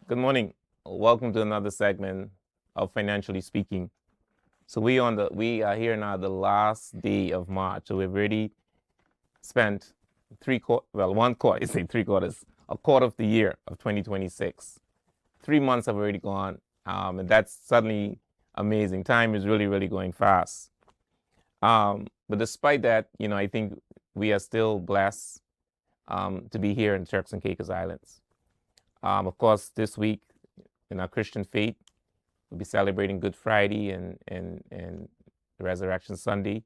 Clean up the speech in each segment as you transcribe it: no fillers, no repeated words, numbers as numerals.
Good morning. Welcome to another segment of Financially Speaking. So we are here now the last day of March. So we've already spent one quarter, I say 3/4, a quarter of the year of 2026. 3 months have already gone, and that's suddenly amazing. Time is really, really going fast. But despite that, I think we are still blessed to be here in Turks and Caicos Islands. Of course, this week in our Christian faith, we'll be celebrating Good Friday and Resurrection Sunday.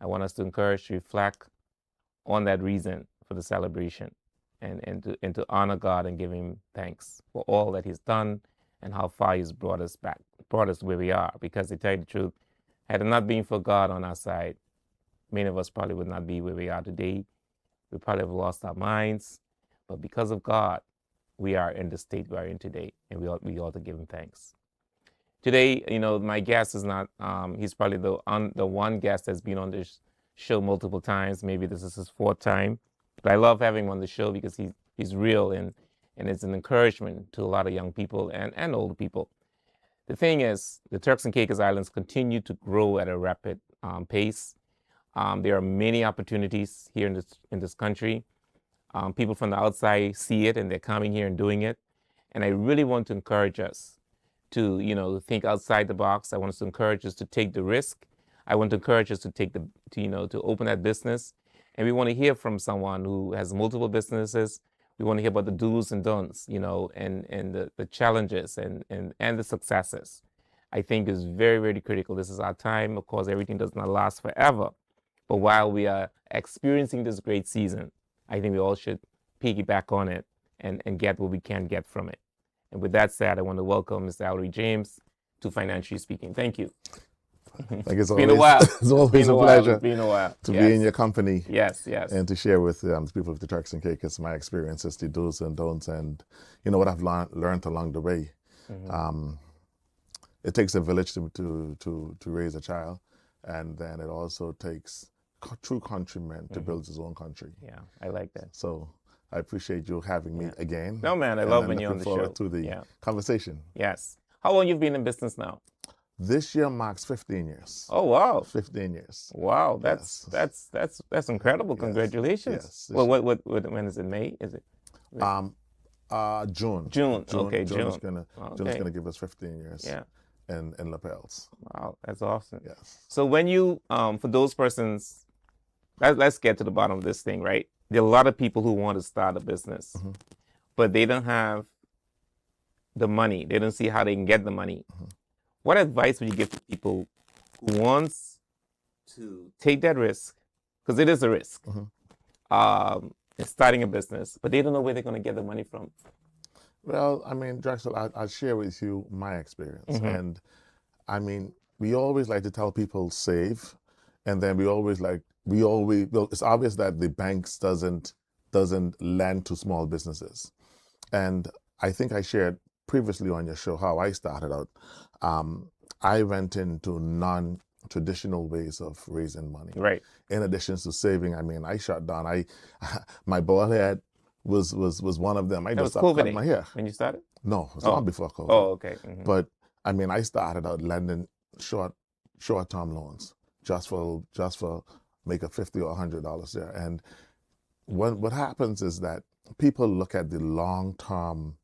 I want us to encourage to reflect on that reason for the celebration and to honor God and give Him thanks for all that He's done and how far He's brought us where we are. Because to tell you the truth, had it not been for God on our side, many of us probably would not be where we are today. We probably have lost our minds, but because of God, we are in the state we are in today, and we ought to give Him thanks. Today, my guest is not, he's probably the one guest that's been on this show multiple times. Maybe this is his fourth time, but I love having him on the show because he's real and it's an encouragement to a lot of young people and older people. The thing is, the Turks and Caicos Islands continue to grow at a rapid pace. There are many opportunities here in this country. People from the outside see it and they're coming here and doing it. And I really want to encourage us to, think outside the box. I want us to encourage us to take the risk. I want to encourage us to to open that business. And we want to hear from someone who has multiple businesses. We want to hear about the do's and don'ts, and the challenges and the successes. I think is very, very critical. This is our time. Of course, everything does not last forever. But while we are experiencing this great season, I think we all should piggyback on it and get what we can get from it. And with that said, I want to welcome Mr. Ellery James to Financially Speaking. Thank you. It's been a while. It's always a pleasure It's been a while. to be in your company. Yes. And to share with the people of the Turks and Caicos my experiences, the do's and don'ts, and what I've learned along the way. Mm-hmm. It takes a village to raise a child, and then it also takes true countrymen to build his own country. Yeah, I like that. So I appreciate you having me again. No, man, I love when you're on the show. Looking forward to the conversation. Yes. How long you've been in business now? This year marks 15 years. Oh, wow. 15 years. Wow, that's incredible. Congratulations. Yes. Well, when is it? May? Is it? June. June. Okay, June is June. gonna give us 15 years. Yeah. In lapels. Wow, that's awesome. Yes. So when you, for those persons, let's get to the bottom of this thing, right? There are a lot of people who want to start a business, but they don't have the money. They don't see how they can get the money. What advice would you give to people who wants to take that risk? Because it is a risk. In starting a business, but they don't know where they're going to get the money from. Well, I mean, Drexwell, I'll share with you my experience. And I mean, we always like to tell people save, and then well, it's obvious that the banks doesn't lend to small businesses. And I think I shared previously on your show how I started out. I went into non-traditional ways of raising money. Right. In addition to saving, I mean, I shut down. My bald head was one of them. I just stopped cutting my hair. When you started? No, it was long before COVID. Oh, okay. But I mean, I started out lending short-term loans just for make a $50 or $100 there. And what happens is that people look at the long-term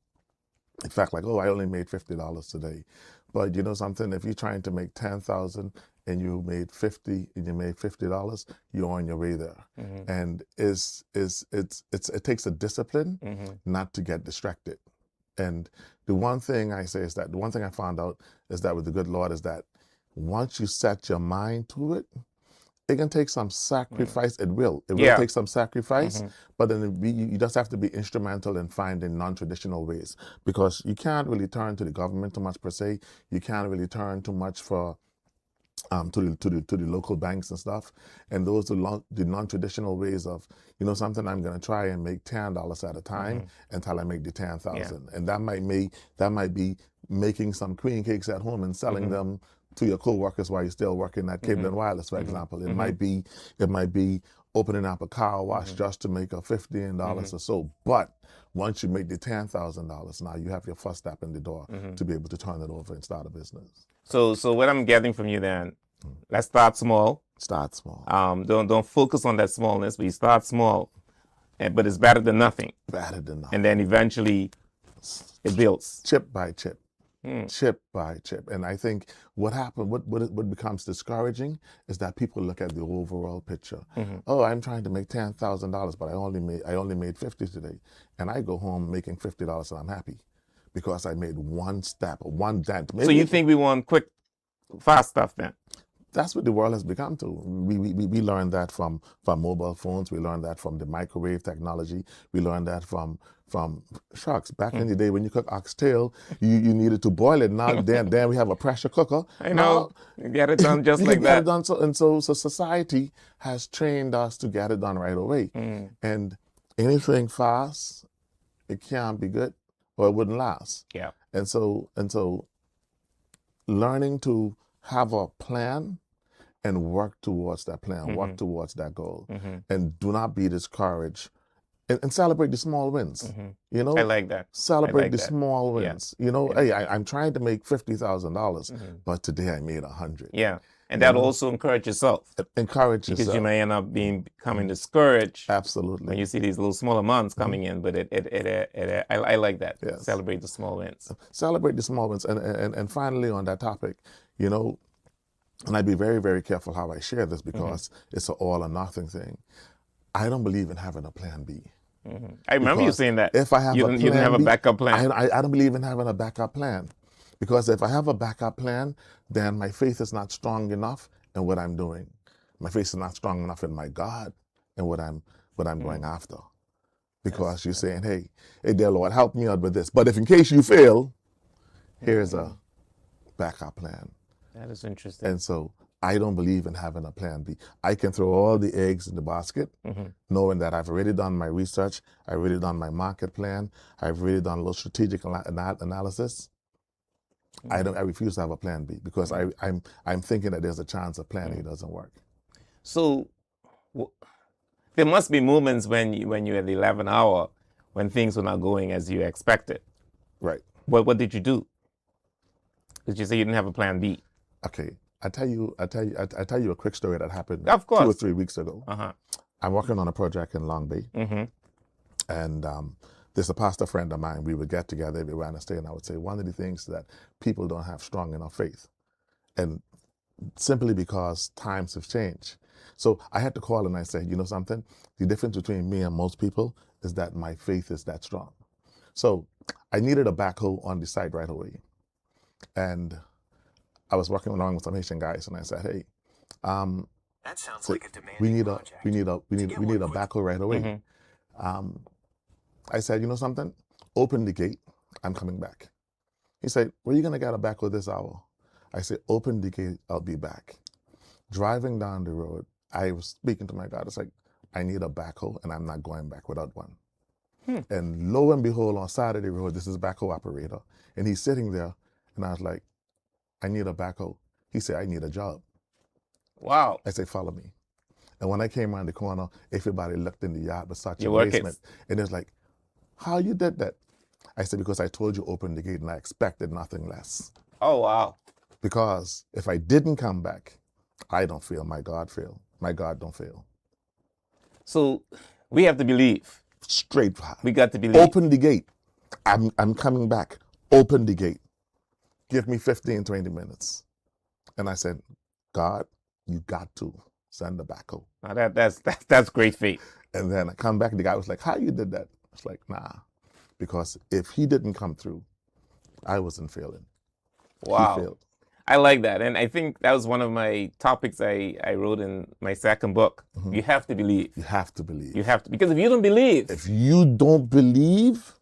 effect, like, oh, I only made $50 today. But you know something? If you're trying to make $10,000 and you made $50, you're on your way there. And it takes a discipline not to get distracted. And the one thing I say is that the one thing I found out is that with the good Lord is that once you set your mind to it, it can take some sacrifice. It will take some sacrifice, but then you just have to be instrumental in finding non-traditional ways, because you can't really turn to the government too much per se. You can't really turn too much for to the local banks and stuff. And those are the non-traditional ways of, something, I'm going to try and make $10 at a time until I make the 10,000. And that might be making some queen cakes at home and selling them to your co-workers while you're still working at Cable and Wireless, for example. It might be opening up a car wash just to make a $15 or so. But once you make the $10,000, now you have your first step in the door to be able to turn it over and start a business. So what I'm getting from you then, let's start small. Start small. Don't focus on that smallness, but you start small. But it's better than nothing. Better than nothing. And then eventually it builds. Chip by chip. Chip by chip. And I think what becomes discouraging is that people look at the overall picture. Oh, I'm trying to make $10,000, but I only made 50 today. And I go home making $50 and I'm happy because I made one step, one dent. So you think we want quick, fast stuff then? That's what the world has become to. We learned that from mobile phones. We learned that from the microwave technology. We learned that from shucks. Back in the day when you cook oxtail, you needed to boil it. Now then we have a pressure cooker. I know. You get it done just like get that. It done so society has trained us to get it done right away. And anything fast, it can't be good or it wouldn't last. Yeah. And so learning to have a plan and work towards that plan, work towards that goal, and do not be discouraged, and celebrate the small wins. You know, I like that. Celebrate the small wins. Yeah. You know, hey, I'm trying to make $50,000, but today I made 100. Yeah, and that also encourage yourself. Encourage yourself, because you may end up becoming discouraged. Absolutely. When you see these little small amounts coming in, but I like that. Yes. Celebrate the small wins. Celebrate the small wins, and finally on that topic, you know. And I'd be very, very careful how I share this because it's an all or nothing thing. I don't believe in having a plan B. I remember you saying that. If I have you didn't have a backup plan. I don't believe in having a backup plan. Because if I have a backup plan, then my faith is not strong enough in what I'm doing. My faith is not strong enough in my God and what I'm going after. Because you're saying, hey, dear Lord, help me out with this. But if in case you fail, here's a backup plan. That is interesting. And so I don't believe in having a plan B. I can throw all the eggs in the basket, knowing that I've already done my research, I've already done my market plan, I've already done a little strategic analysis. I refuse to have a plan B because I'm thinking that there's a chance a plan A doesn't work. So there must be moments when you're at the 11th hour when things were not going as you expected. Right. What did you do? Did you say you didn't have a plan B? Okay, I tell you a quick story that happened of course. 2 or 3 weeks ago. I'm working on a project in Long Bay, and there's a pastor friend of mine. We would get together every Wednesday, and I would say one of the things that people don't have strong enough faith, and simply because times have changed. So I had to call and I said, you know something? The difference between me and most people is that my faith is that strong. So I needed a backhoe on the site right away, and I was working along with some Haitian guys, and I said, "Hey, that sounds like a demanding we need project. a backhoe right away." I said, "You know something? Open the gate. I'm coming back." He said, "Where are you gonna get a backhoe this hour?" I said, "Open the gate. I'll be back." Driving down the road, I was speaking to my God. It's like, I need a backhoe, and I'm not going back without one. And lo and behold, on Saturday road, this is a backhoe operator, and he's sitting there, and I was like, I need a backhoe. He said, I need a job. Wow. I said, follow me. And when I came around the corner, everybody looked in the yard but such a Your basement. And it was like, how you did that? I said, because I told you open the gate and I expected nothing less. Oh, wow. Because if I didn't come back, I don't fail. My God fail. My God don't fail. So we have to believe. Straight. We got to believe. Open the gate. I'm coming back. Open the gate. Give me 15, 20 minutes. And I said, God, you got to send the backhoe. Now that's great faith. And then I come back, the guy was like, how you did that? I was like, nah. Because if he didn't come through, I wasn't failing. Wow. He failed. I like that. And I think that was one of my topics I wrote in my second book. You have to believe. You have to believe. You have to. Because if you don't believe. If you don't believe,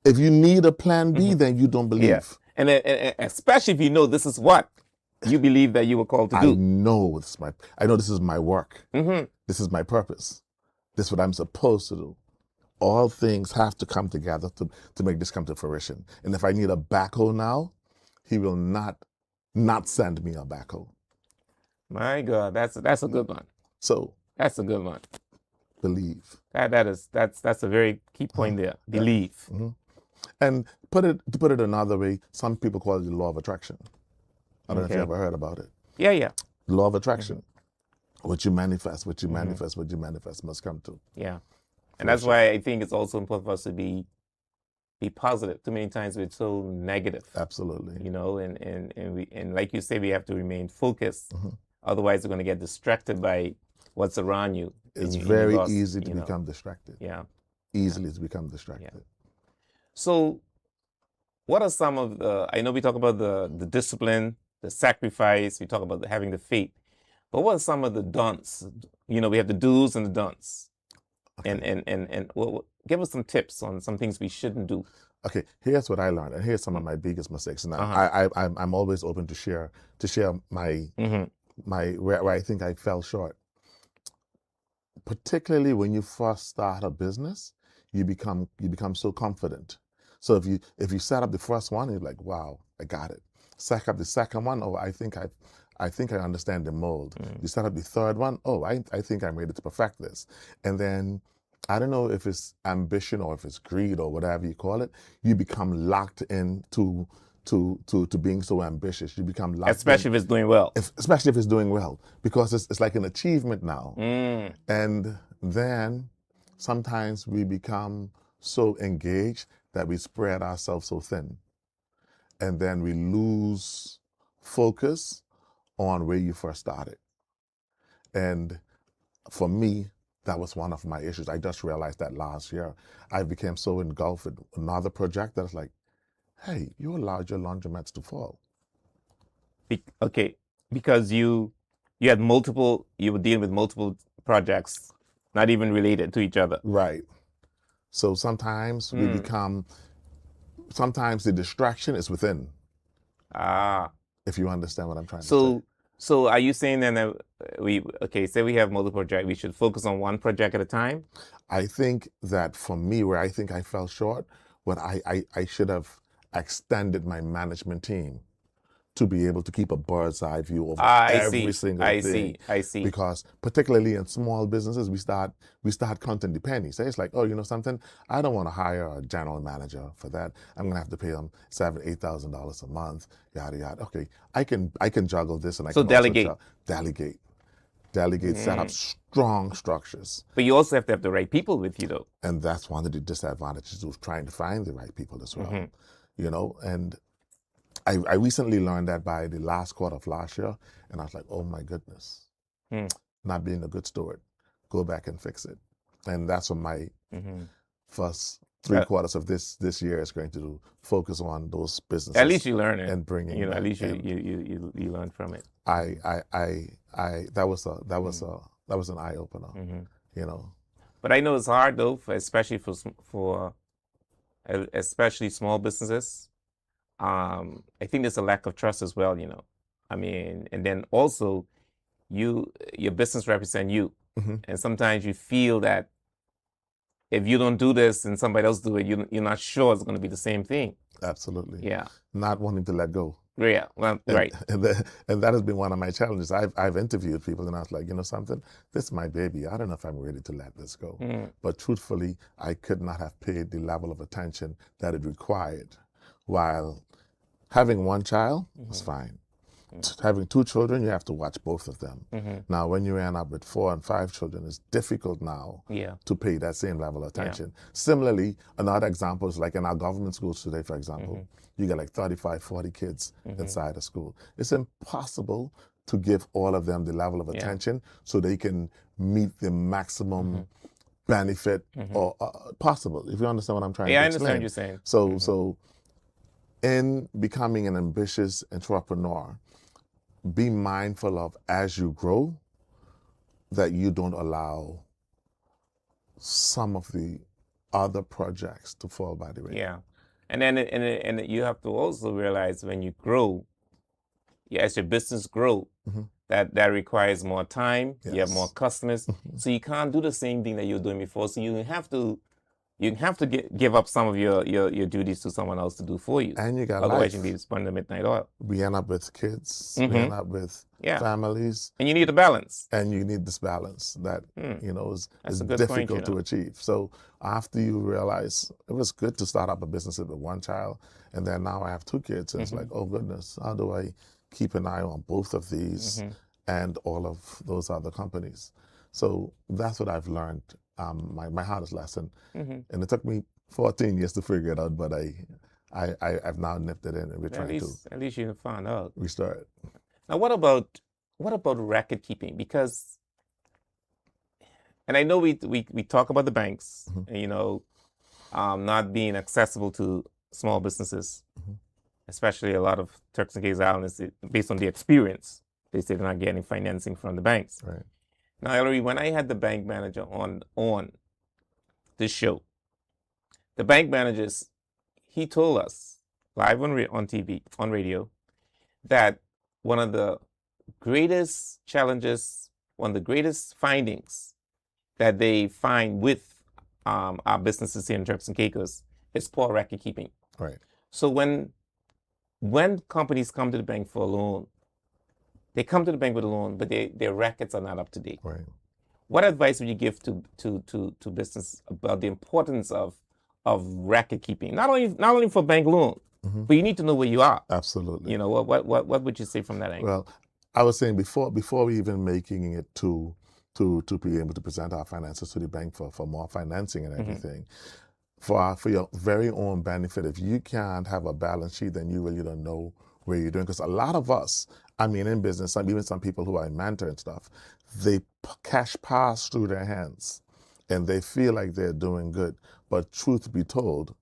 if you need a plan B, then you don't believe. Yeah. And especially if you know this is what you believe that you were called to do. I know this is my work. This is my purpose. This is what I'm supposed to do. All things have to come together to make this come to fruition. And if I need a backhoe now, he will not send me a backhoe. My God, that's a good one. So That's a good one. Believe. That's a very key point there. Believe. And to put it another way, some people call it the law of attraction. I don't know if you Okay. ever heard about it. Yeah. The law of attraction. What you manifest, what you manifest must come to. Yeah. And that's why I think it's also important for us to be positive. Too many times we're so negative. Absolutely. You know, and like you say, we have to remain focused. Otherwise, we're going to get distracted by what's around you. It's and you very lost, easy to you know. become distracted. Yeah. Easily to become distracted. Yeah. So, what are some of the? I know we talk about the discipline, the sacrifice. We talk about having the faith. But what are some of the don'ts? You know, we have the do's and the don'ts. Okay. And give us some tips on some things we shouldn't do. Okay, here's what I learned, and here's some of my biggest mistakes. And I'm always open to share my where I think I fell short. Particularly when you first start a business, you become so confident. So if you set up the first one, you're like, wow, I got it. Set up the second one, oh, I think I understand the mold. You set up the third one, oh, I think I'm ready to perfect this. And then I don't know if it's ambition or if it's greed or whatever you call it, you become locked into to being so ambitious. You become locked Especially if it's doing well. Especially if it's doing well, because it's like an achievement now. And then sometimes we become so engaged that we spread ourselves so thin. And then we lose focus on where you first started. And for me, that was one of my issues. I just realized that last year. I became so engulfed with another project that it's like, hey, you allowed your laundromats to fall. Okay, because you were dealing with multiple projects, not even related to each other. Right. So sometimes we sometimes the distraction is within. If you understand what I'm trying to say. So are you saying then that say we have multiple projects, we should focus on one project at a time? I think that for me, where I think I fell short, what I should have extended my management team to be able to keep a bird's eye view over every single thing. I see. Because particularly in small businesses, we start counting the pennies. So it's like, oh, you know something? I don't want to hire a general manager for that. I'm gonna have to pay them $7,000, $8,000 a month, yada yada. Okay, I can juggle this, and I can delegate. Also delegate, set up strong structures. But you also have to have the right people with you, though. And that's one of the disadvantages of trying to find the right people as well. You know, and I recently learned that by the last quarter of last year, and I was like, oh my goodness, not being a good steward. Go back and fix it. And that's what my first 3 quarters of this year is going to do. Focus on those businesses. At least you learn it. And bringing, at least you learn from it. That was an eye opener. You know. But I know it's hard though, especially for especially small businesses. I think there's a lack of trust as well, you know. I mean, and then also your business represents you. And sometimes you feel that if you don't do this and somebody else do it, you're not sure it's going to be the same thing. Absolutely. Yeah. Not wanting to let go. Yeah. Well, right. And that has been one of my challenges. I've interviewed people and I was like, you know something, this is my baby. I don't know if I'm ready to let this go. But truthfully, I could not have paid the level of attention that it required. While having one child was fine. Having 2 children, you have to watch both of them. Now, when you end up with 4 and 5 children, it's difficult now to pay that same level of attention. Similarly, another example is like in our government schools today, for example, you get like 35, 40 kids inside a school. It's impossible to give all of them the level of attention so they can meet the maximum benefit or possible, if you understand what I'm trying to explain. I understand what you're saying. So in becoming an ambitious entrepreneur, be mindful of, as you grow, that you don't allow some of the other projects to fall by the way. Yeah. And then and you have to also realize when you grow, as your business grow, that requires more time. You have more customers. So you can't do the same thing that you were doing before. So you have to you have to give up some of your duties to someone else to do for you. And you got Otherwise, life. you'll be spending the midnight oil. We end up with kids. We end up with families. And you need a balance. And you need this balance that, is difficult to achieve. So after you realize it was good to start up a business with one child, and then now I have 2 kids, and it's like, oh goodness, how do I keep an eye on both of these and all of those other companies? So that's what I've learned, my hardest lesson. And it took me 14 years to figure it out, but I've now nipped it in, and we're trying to. At least you found out. Restart it. Now, what about record keeping? Because, and I know we talk about the banks, not being accessible to small businesses, especially a lot of Turks and Caicos Islands, based on the experience, they say they're not getting financing from the banks. Right. Now, Ellery, when I had the bank manager on this show, the bank managers, he told us live on TV, on radio, that one of the greatest challenges, one of the greatest findings that they find with our businesses here in Turks and Caicos is poor record keeping. Right. So when companies come to the bank for a loan, they come to the bank with a loan, but their records are not up to date. Right. What advice would you give to business about the importance of record keeping? Not only for bank loan, but you need to know where you are. Absolutely. What would you say from that angle? Well, I was saying before we even making it to be able to present our finances to the bank for more financing and everything, for your very own benefit, if you can't have a balance sheet, then you really don't know where you're doing. Because a lot of us, in business, even some people who I mentor and stuff, they cash pass through their hands and they feel like they're doing good. But truth be told,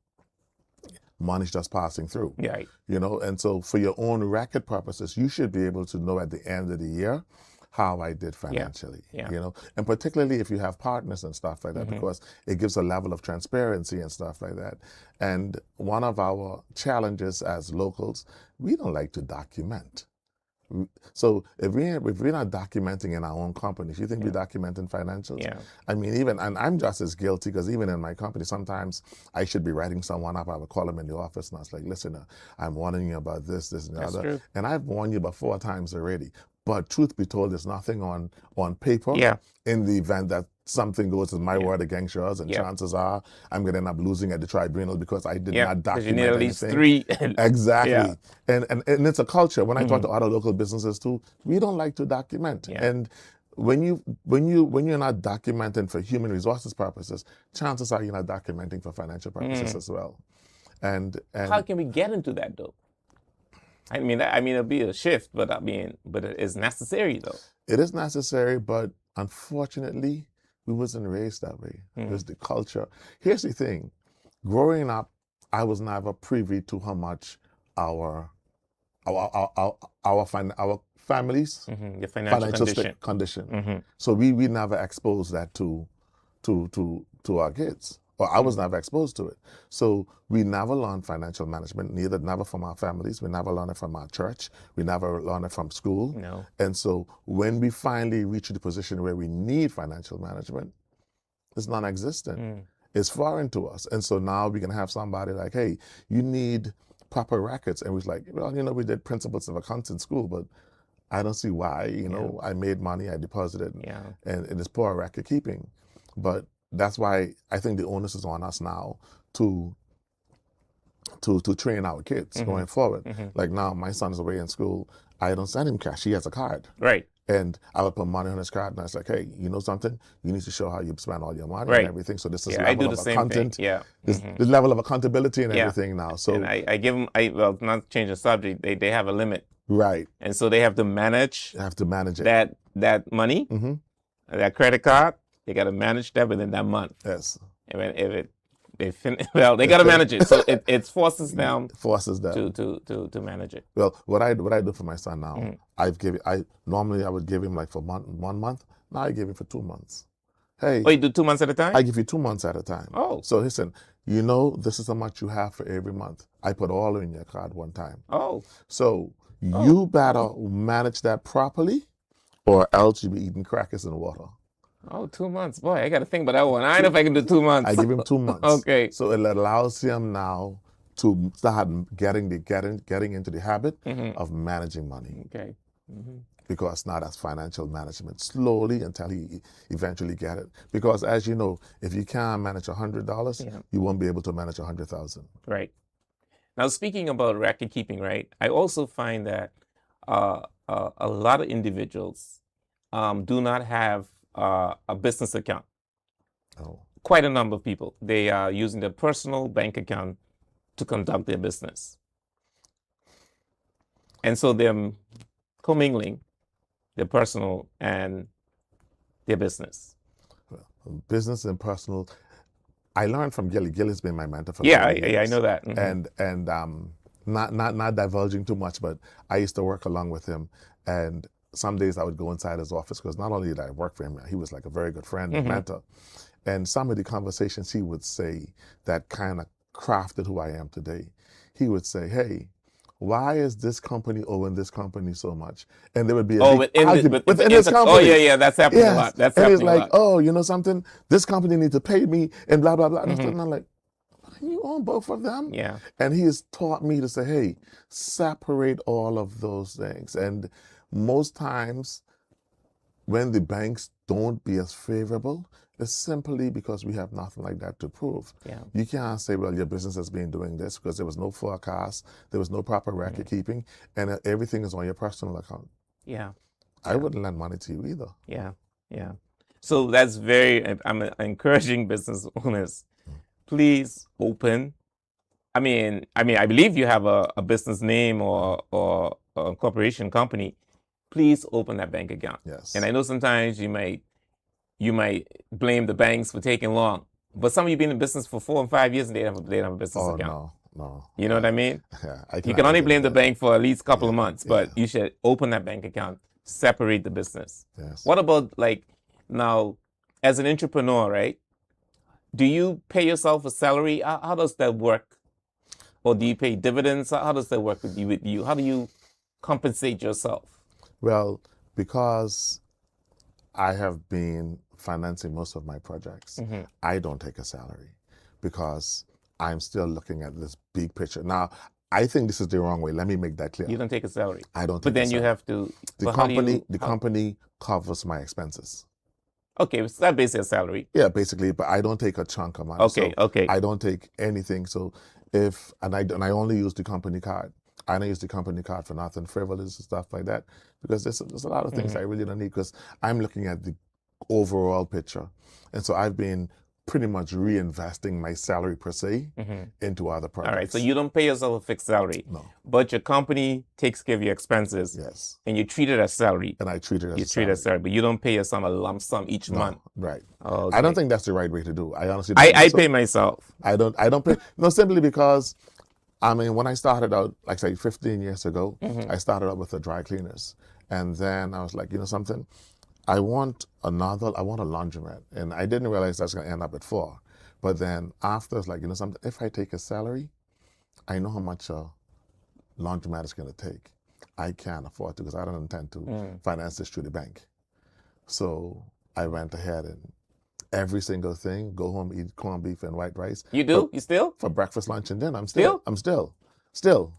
money's just passing through. Right. And so for your own record purposes, you should be able to know at the end of the year how I did financially. And particularly if you have partners and stuff like that, because it gives a level of transparency and stuff like that. And one of our challenges as locals, we don't like to document. So if we're not documenting in our own companies, you think we're documenting financials? Yeah. And I'm just as guilty, because even in my company, sometimes I should be writing someone up. I would call them in the office and I was like, listen, I'm warning you about this, and the other. True. And I've warned you about 4 times already. But truth be told, there's nothing on paper in the event that something goes as my word against yours, and chances are I'm going to end up losing at the tribunal because I did not document you need at least anything. 3. Exactly. And it's a culture. When I talk to other local businesses too, we don't like to document. And when you're not documenting for human resources purposes, chances are you're not documenting for financial purposes as well. And how can we get into that though? It'll be a shift, but it is necessary though. It is necessary, but unfortunately, we wasn't raised that way. It was the culture. Here's the thing: growing up, I was never privy to how much our families, your financial condition. So we never exposed that to our kids. Or I was never exposed to it. So we never learned financial management, never from our families. We never learned it from our church. We never learned it from school. No. And so when we finally reach the position where we need financial management, it's non-existent. It's foreign to us. And so now we can have somebody like, hey, you need proper records. And we're like, well, we did principles of accounts in school, but I don't see why, I made money, I deposited, and it's poor record keeping. But that's why I think the onus is on us now to train our kids going forward. Like now, my son is away in school. I don't send him cash. He has a card. Right. And I would put money on his card, and I was like, hey, you know something? You need to show how you spend all your money and everything. So this is level of accountant. This level of accountability and everything now. So and I give them, not to change the subject, they have a limit. Right. And so they have to manage. They have to manage it. That money, that credit card. They got to manage that within that month. Yes. And they got to manage it. So it forces them. To manage it. Well, what I do for my son now, normally I would give him like for 1 month. Now I give him for 2 months. Hey. Oh, you do 2 months at a time? I give you 2 months at a time. Oh. So listen, this is how much you have for every month. I put all in your card one time. Oh. So you better manage that properly, or else you'll be eating crackers and water. Oh, 2 months. Boy, I got to think about that one. I don't know if I can do 2 months. I give him 2 months. Okay. So it allows him now to start getting into the habit of managing money. Okay. Mm-hmm. Because now that's financial management, slowly until he eventually get it. Because as you know, if you can't manage $100, you won't be able to manage 100,000. Right. Now, speaking about record keeping, right, I also find that a lot of individuals do not have a business account. Oh. Quite a number of people. They are using their personal bank account to conduct their business. And so they're commingling their personal and their business. Business and personal. I learned from Gilly. Gilly's been my mentor for I years. know that. Mm-hmm. And not divulging too much, but I used to work along with him, and some days I would go inside his office because not only did I work for him, he was like a very good friend and mentor. And some of the conversations he would say that kind of crafted who I am today. He would say, "Hey, why is this company owing this company so much?" And there would be a big argument within his company. Oh, yeah, that's happening a lot. That's and happening he's like, "Oh, you know something? This company needs to pay me," and blah, blah, blah. And I'm like, you own both of them? Yeah. And he has taught me to say, hey, separate all of those things. And most times when the banks don't be as favorable, it's simply because we have nothing like that to prove. Yeah. You can't say, well, your business has been doing this because there was no forecast, there was no proper record keeping, and everything is on your personal account. Yeah. I wouldn't lend money to you either. Yeah. So that's I'm encouraging business owners, please open. I mean, I believe you have a business name or a corporation company. Please open that bank account. Yes. And I know sometimes you might blame the banks for taking long, but some of you been in business for 4 and 5 years and they don't have a business account. No. You know what I mean? Yeah. You can only blame the bank for at least a couple of months, but you should open that bank account, separate the business. Yes. What about now, as an entrepreneur, right? Do you pay yourself a salary? How does that work? Or do you pay dividends? How does that work with you? How do you compensate yourself? Well, because I have been financing most of my projects, I don't take a salary because I'm still looking at this big picture. Now, I think this is the wrong way. Let me make that clear. You don't take a salary. I don't take But then a you salary. have to. The company covers my expenses. Okay, so that's basically a salary. Yeah, basically, but I don't take a chunk of money. Okay. I don't take anything. So I only use the company card. I don't use the company card for nothing frivolous and stuff like that because there's a lot of things I really don't need because I'm looking at the overall picture. And so I've been pretty much reinvesting my salary per se into other projects. All right, so you don't pay yourself a fixed salary. No. But your company takes care of your expenses. Yes. And you treat it as salary. And I treat it as You treat it as salary, but you don't pay yourself a lump sum each month. Right. Okay. I don't think that's the right way to do. I honestly don't. I pay myself. I don't pay. No, simply because, I mean, when I started out, like say 15 years ago, I started out with the dry cleaners. And then I was like, you know something? I want a laundromat. And I didn't realize that's going to end up at 4. But then after, it's like, you know something? If I take a salary, I know how much a laundromat is going to take. I can't afford to because I don't intend to finance this through the bank. So I went ahead and every single thing, go home, eat corned beef and white rice. You do? You still? For breakfast, lunch, and dinner. I'm still.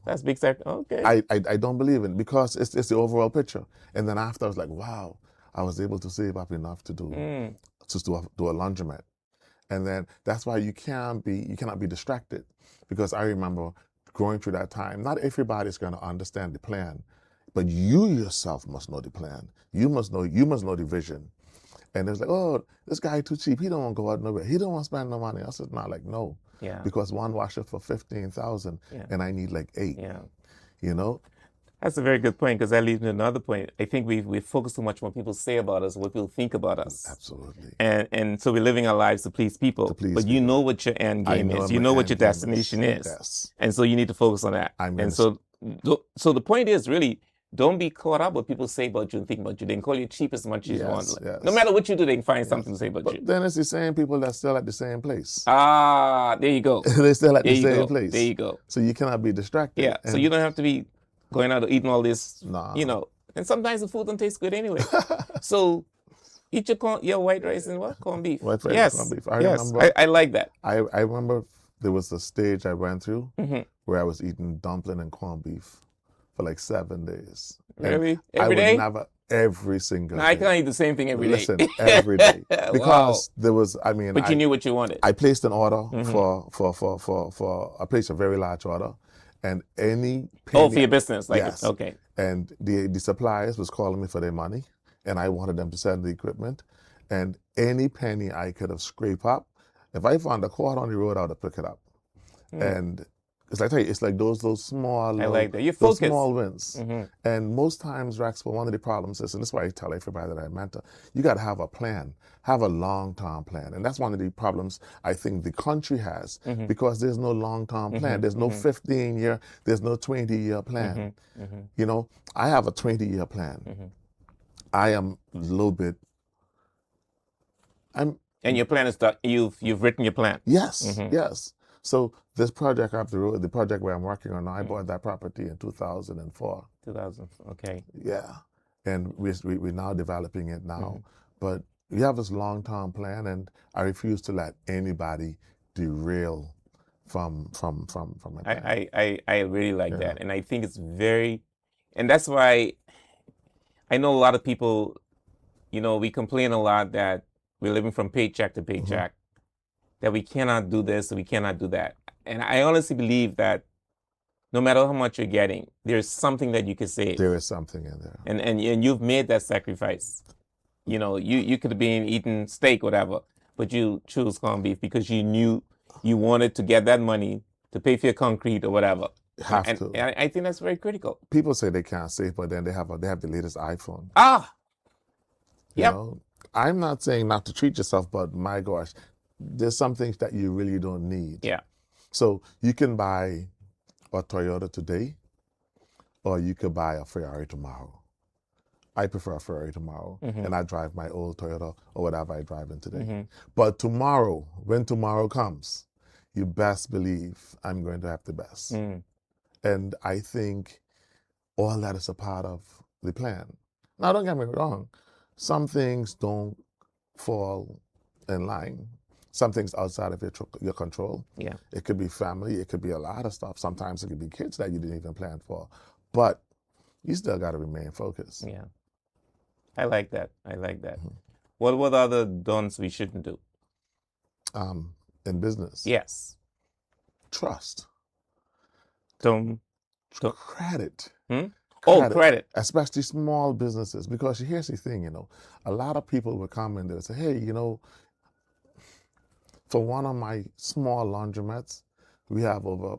That's big sector. Okay. I don't believe in it because it's the overall picture. And then after I was like, wow, I was able to save up enough to do a laundromat. And then that's why you cannot be distracted. Because I remember going through that time, not everybody's going to understand the plan, but you yourself must know the plan. You must know the vision. And it's like, oh, this guy too cheap. He don't want to go out nowhere. He don't want to spend no money. I said, not like, no. Yeah. Because one washer for 15,000 and I need like 8. Yeah. You know? That's a very good point because that leads me to another point. I think we focus too much on what people say about us, what people think about us. Absolutely. And so we're living our lives to please people. You know what your end game is. You know what your destination is. Yes. And so you need to focus on that. So the point is really, don't be caught up what people say about you and think about you. They can call you cheap as much as you want. Yes. No matter what you do, they can find something to say about you. Then it's the same people that still at the same place. There you go. They still at the same place. There you go. So you cannot be distracted. Yeah. So you don't have to be going out or eating all this, Nah. you know. And sometimes the food don't taste good anyway. So Eat your white rice and what? Corned beef. White rice and Yes. corned beef. I Yes. remember. I like that. I remember there was a stage I went through Mm-hmm. where I was eating dumpling and corned beef for like 7 days. And Really? I Every would day? never every single No, day. I can't eat the same thing every day. Listen, every day. Wow. Because there was, I mean, But you knew what you wanted. I placed an order Mhm. for I placed a very large order, and any Oh, penny, for your business. Like, yes, okay. and the suppliers was calling me for their money, and I wanted them to send the equipment, and any penny I could have scraped up, if I found a quart on the road, I would have picked it up, and because I tell you, it's like those small, I like that. You're those focused. small wins. Mhm. And most times, Drexwell, one of the problems is, and this is why I tell everybody that I mentor, you got to have a plan, have a long-term plan. And that's one of the problems I think the country has, because there's no long-term plan. There's no 15-year, there's no 20-year plan. You know, I have a 20-year plan. I am a little bit, And your plan is that you've written your plan. yes, yes. So this project up the road, the project where I'm working on now, I bought that property in 2004. 2000. Okay. Yeah, and we're now developing it now, but we have this long-term plan, and I refuse to let anybody derail from my plan. I really like that, and I think it's very, and that's why I know a lot of people. You know, we complain a lot that we're living from paycheck to paycheck, that we cannot do this, we cannot do that, and I honestly believe that no matter how much you're getting, there's something that you can save. There is something in there. And you've made that sacrifice. You know, you could have been eating steak, whatever, but you chose corned beef because you knew you wanted to get that money to pay for your concrete or whatever. Have And to. I think that's very critical. People say they can't save, but then they have the latest iPhone. Ah, You yep. know, I'm not saying not to treat yourself, but my gosh, there's some things that you really don't need. Yeah. So you can buy a Toyota today, or you could buy a Ferrari tomorrow. I prefer a Ferrari tomorrow, and I drive my old Toyota or whatever I drive in today. But tomorrow, when tomorrow comes, you best believe I'm going to have the best. And I think all that is a part of the plan. Now, don't get me wrong. Some things don't fall in line. Some things outside of your control. Yeah. It could be family. It could be a lot of stuff. Sometimes it could be kids that you didn't even plan for. But you still got to remain focused. Yeah. I like that. I like that. What other don'ts we shouldn't do? In business. Yes. Trust. Don't. Credit. Oh, credit. Especially small businesses. Because here's the thing, you know, a lot of people will come in there and say, hey, you know, for one of my small laundromats, we have over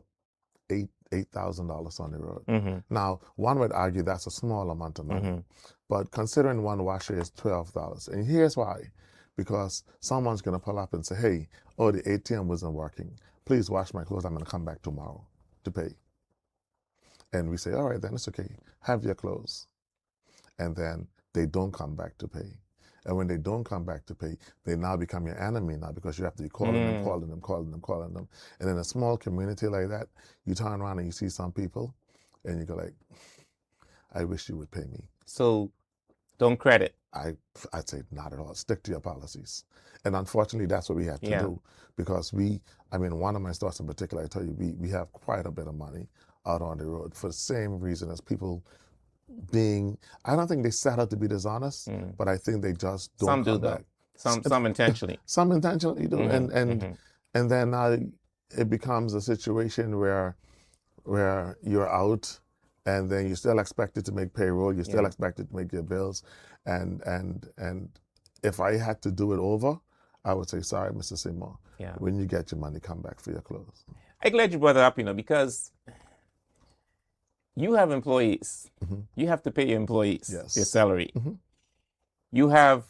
$8,000 on the road. Now, one would argue that's a small amount of money, but considering one washer is $12, and here's why: because someone's going to pull up and say, "Hey, oh, the ATM wasn't working. Please wash my clothes. I'm going to come back tomorrow to pay." And we say, "All right, then it's okay. Have your clothes," and then they don't come back to pay. And when they don't come back to pay, they now become your enemy now, because you have to be calling them. And in a small community like that, you turn around and you see some people and you go like, I wish you would pay me. So don't credit. I'd say not at all. Stick to your policies. And unfortunately, that's what we have to do, because one of my stores in particular, I tell you, we have quite a bit of money out on the road for the same reason as people I don't think they set out to be dishonest, but I think they just don't Some do come though. back. Some intentionally. Some intentionally do. And then now it becomes a situation where you're out, and then you're still expected to make payroll, you're still expected to make your bills. And if I had to do it over, I would say, sorry, Mr. Seymour, when you get your money, come back for your clothes. I'm glad you brought that up, because you have employees. You have to pay your employees your salary. You have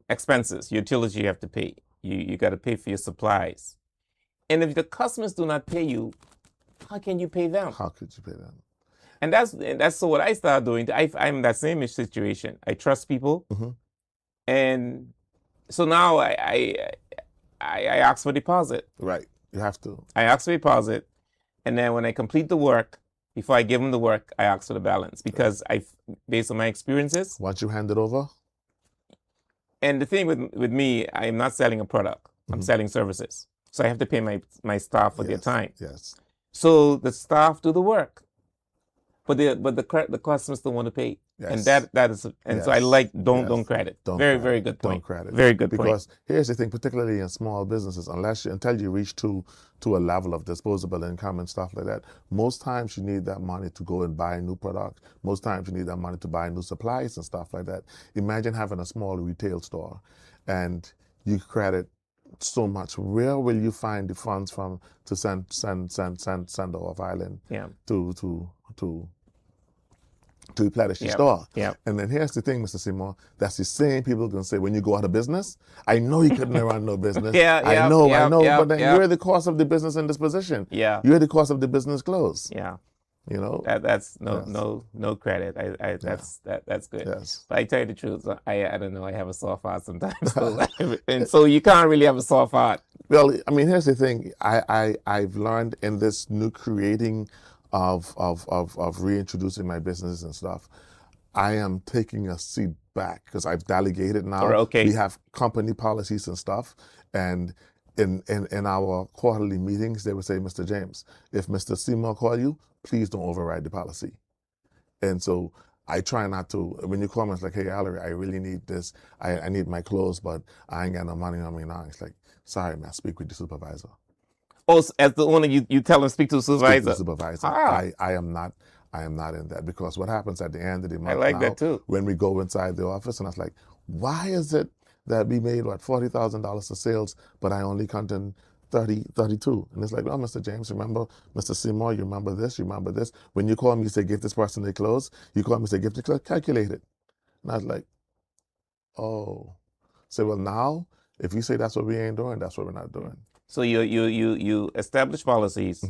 expenses, utilities you have to pay. You got to pay for your supplies. And if the customers do not pay you, how can you pay them? How could you pay them? And that's so what I started doing. I'm in that same situation. I trust people, and so now I ask for deposit. Right, you have to. I ask for deposit, and then when I complete the work, before I give them the work, I ask for the balance, because based on my experiences. Once you hand it over, And the thing with me, I'm not selling a product. I'm selling services. So I have to pay my staff for their Yes, time. yes, So the staff do the work, but the customers don't want to pay. And yes. that is, and so I Yes, like don't yes. credit. Don't Very, credit. very good Don't point. credit. Very good point. Because here's the thing, particularly in small businesses, until you reach to a level of disposable income and stuff like that, most times you need that money to go and buy a new product. Most times you need that money to buy new supplies and stuff like that. Imagine having a small retail store and you credit so much. Where will you find the funds from to send off island Yeah. to replenish the Yep, store? yep. And then here's the thing, Mr. Seymour, that's the same people going to say, when you go out of business, I know you couldn't run no business. I know, but then you're the cause of the business in this position. Yeah. You're the cause of the business close. Yeah. You know? That's Yes. no credit. That's good. Yes. But I tell you the truth, I don't know. I have a soft heart sometimes, and so you can't really have a soft heart. Well, I mean, here's the thing. I've learned in this new creating of reintroducing my business and stuff, I am taking a seat back because I've delegated now. Okay. We have company policies and stuff, and in our quarterly meetings, they would say, Mr. James, if Mr. Seymour call you, please don't override the policy. And so I try not to. When you call me, it's like, hey, Allery, I really need this. I need my clothes, but I ain't got no money on me now. It's like, sorry, man, speak with the supervisor. Oh, so as the owner, you tell them speak to the Speak supervisor. to the supervisor. Ah. I am not in that, because what happens at the end of the month I like now, that too. when we go inside the office, and I was like, why is it that we made $40,000 of sales, but I only counted 32? And it's like, well, Mr. James, remember, Mr. Seymour, you remember this, you remember this. When you call me, you say, give this person their clothes. You call me, say, give the clothes, calculate it. And I was like, oh. So, well, now, if you say that's what we ain't doing, that's what we're not doing. So you establish policies,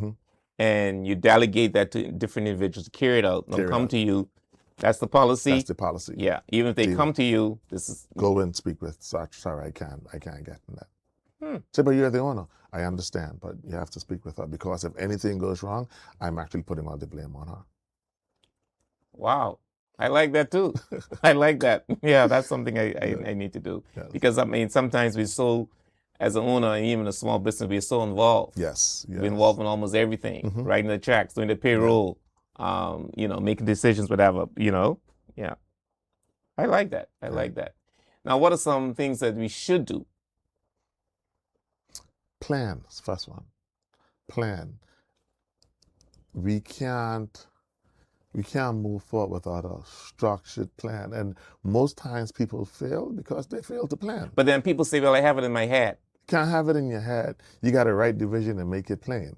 and you delegate that to different individuals to carry it out. They'll come to you. That's the policy. That's the policy. Yeah. Even if they come to you, this is go and speak with. Sorry, I can't get in that. Say, but you're the owner. I understand, but you have to speak with her, because if anything goes wrong, I'm actually putting all the blame on her. Wow. I like that too. I like that. Yeah, that's something I need to do. Yes. Because I mean, sometimes we're so, as an owner and even a small business, we're so involved. Yes. We're involved in almost everything, writing the checks, doing the payroll, making decisions, whatever, Yeah. I like that. I like that. Now, what are some things that we should do? Plan. That's the first one. Plan. We can't move forward without a structured plan. And most times people fail because they fail to plan. But then people say, well, I have it in my head. Can't have it in your head. You got to write the vision and make it plain.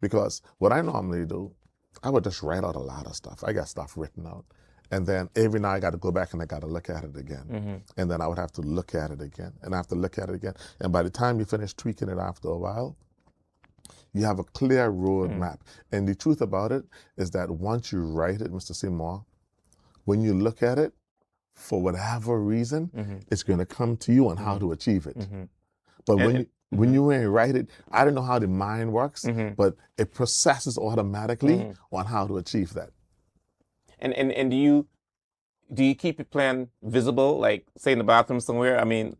Because what I normally do, I would just write out a lot of stuff. I got stuff written out. And then every night I got to go back and I got to look at it again. And then I would have to look at it again. And I have to look at it again. And by the time you finish tweaking it after a while, you have a clear road map. And the truth about it is that once you write it, Mr. Seymour, when you look at it, for whatever reason, it's going to come to you on how to achieve it. But when you ain't write it, I don't know how the mind works, but it processes automatically on how to achieve that. And do you keep your plan visible, like say in the bathroom somewhere? I mean,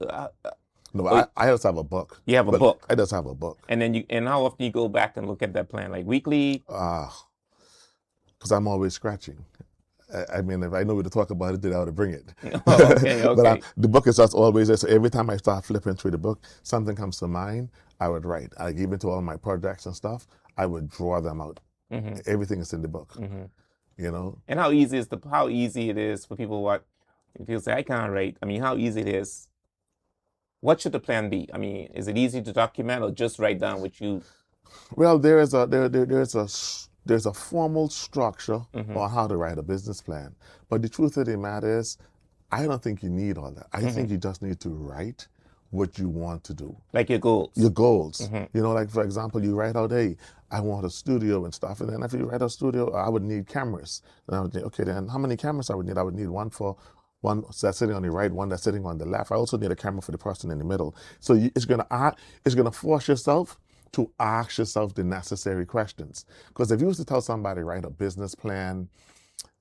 no, I just have a book. You have a book. I just have a book. And then and how often you go back and look at that plan, like weekly? Because I'm always scratching. I mean, if I know where to talk about it, then I would bring it. Okay. But the book is just always there. So every time I start flipping through the book, something comes to mind, I would write. Like even to all my projects and stuff, I would draw them out. Everything is in the book. And how easy it is for people people say, I can't write. I mean, how easy it is. What should the plan be? I mean, is it easy to document or just write down what you? Well, there's a formal structure on how to write a business plan. But the truth of the matter is, I don't think you need all that. I think you just need to write what you want to do. Like your goals. Your goals. Like for example, you write out, hey, I want a studio and stuff. And then after you write a studio, I would need cameras. And I would think, okay, then how many cameras I would need? I would need one that's sitting on the right, one that's sitting on the left. I also need a camera for the person in the middle. So it's gonna force yourself to ask yourself the necessary questions. Because if you was to tell somebody, write a business plan,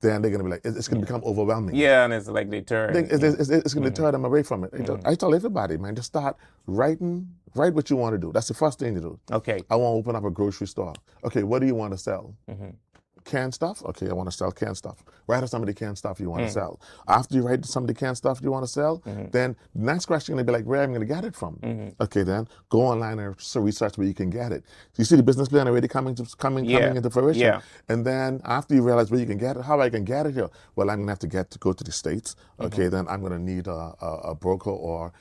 then they're going to be like, it's going to become overwhelming. Yeah, and it's like they turn. It's going to turn them away from it. I tell everybody, man, just start write what you want to do. That's the first thing to do. Okay. I want to open up a grocery store. Okay, what do you want to sell? Canned stuff? Okay, I want to sell canned stuff. Write some of the canned stuff you want to sell. After you write some of the canned stuff you want to sell, then the next question is going to be like, where am I going to get it from? Okay, then go online and research where you can get it. So you see the business plan already coming into fruition. Yeah. And then after you realize where you can get it, how I can get it here? Well, I'm going to have to go to the States. Okay, then I'm going to need a broker or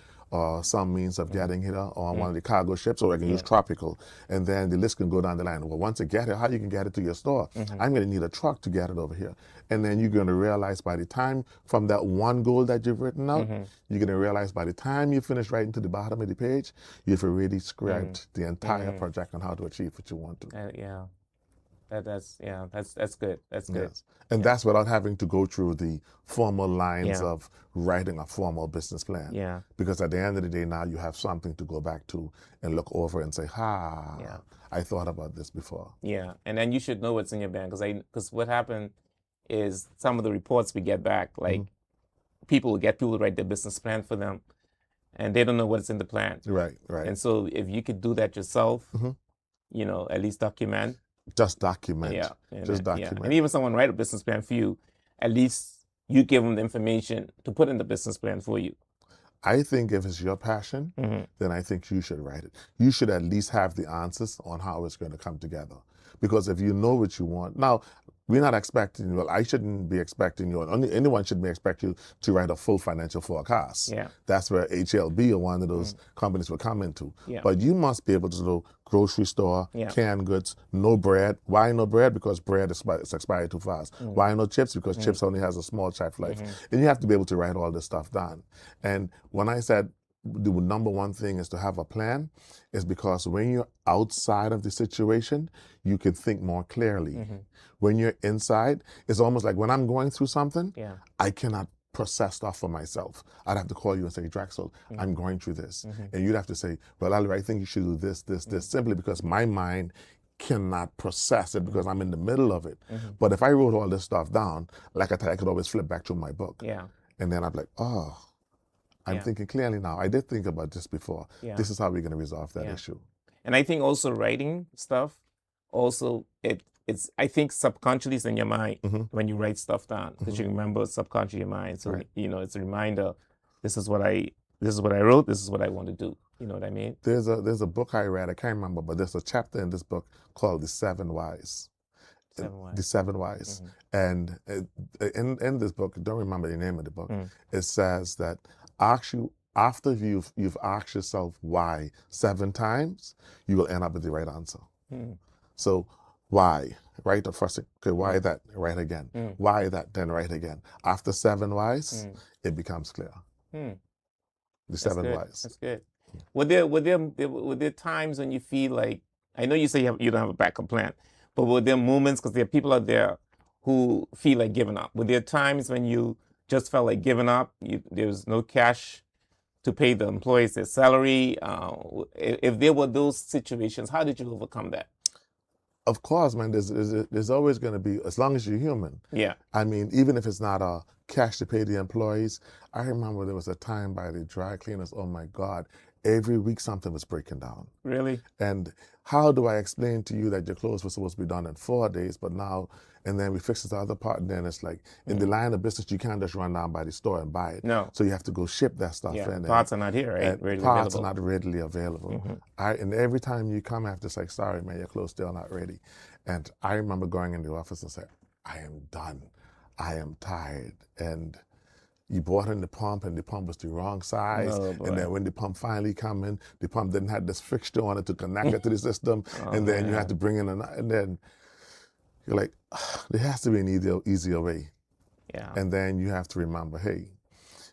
some means of getting it on one of the cargo ships, or I can use tropical, and then the list can go down the line. Well, once you get it, how you can get it to your store? I'm going to need a truck to get it over here, and then you're going to realize by the time from that one goal that you've written out, you're going to realize by the time you finish writing to the bottom of the page, you've already scribed the entire project on how to achieve what you want to. Yeah. That's good. That's good. Yes. And that's without having to go through the formal lines of writing a formal business plan. Yeah. Because at the end of the day, now you have something to go back to and look over and say, I thought about this before. Yeah. And then you should know what's in your bank, because what happened is some of the reports we get back, like people to write their business plan for them, and they don't know what's in the plan. Right. And so if you could do that yourself, at least document. Just document. Yeah. Document. And even someone write a business plan for you, at least you give them the information to put in the business plan for you. I think if it's your passion, then I think you should write it. You should at least have the answers on how it's going to come together. Because if you know what you want, now, we're not expecting, well, I shouldn't be expecting you, anyone shouldn't be expecting you to write a full financial forecast. Yeah. That's where HLB or one of those companies will come into. Yeah. But you must be able to know grocery store, canned goods, no bread. Why no bread? Because bread is expired too fast. Why no chips? Because chips only has a small shelf life. And you have to be able to write all this stuff down. And when I said the number one thing is to have a plan, is because when you're outside of the situation, you can think more clearly. When you're inside, it's almost like when I'm going through something, I cannot process stuff for myself. I'd have to call you and say, Drexwell, I'm going through this. And you'd have to say, well, I think you should do this, simply because my mind cannot process it because I'm in the middle of it. But if I wrote all this stuff down, like I said, I could always flip back to my book. Yeah. And then I'd be like, I'm thinking clearly now. I did think about this before. This is how we're going to resolve that issue. And I think also writing stuff, it's I think subconsciously it's in your mind when you write stuff down, because you remember subconsciously in your mind. So it's a reminder. This is what I wrote. This is what I want to do. You know what I mean? There's a book I read. I can't remember, but there's a chapter in this book called The 7 Whys. The 7 Whys. And in this book, I don't remember the name of the book. It says that after you've asked yourself why 7 times, you will end up with the right answer. So why? Write the first thing. Okay, why that? Write again. Why that? Then write again. After 7 whys, it becomes clear. The 7 whys. That's good. Were there times when you feel like, I know you say you don't have a backup plan, but were there moments, because there are people out there who feel like giving up? Were there times when you just felt like giving up? There was no cash to pay the employees their salary? If there were those situations, how did you overcome that? Of course, man, there's always going to be, as long as you're human. Yeah. I mean, even if it's not cash to pay the employees. I remember there was a time by the dry cleaners, oh my God, every week something was breaking down. Really? And how do I explain to you that your clothes were supposed to be done in 4 days, but now, and then we fix this other part, and then it's like, in the line of business, you can't just run down by the store and buy it. No. So you have to go ship that stuff in. Parts are not here, right? And parts are not readily available. And every time you come, I have to say, sorry, man, your clothes still not ready. And I remember going in the office and saying, I am done. I am tired. And you bought in the pump, and the pump was the wrong size. Oh, and then when the pump finally come in, the pump didn't have this fixture on it to connect it to the system. And then you had to bring in and then you're like, there has to be an easier way. Yeah. And then you have to remember, hey,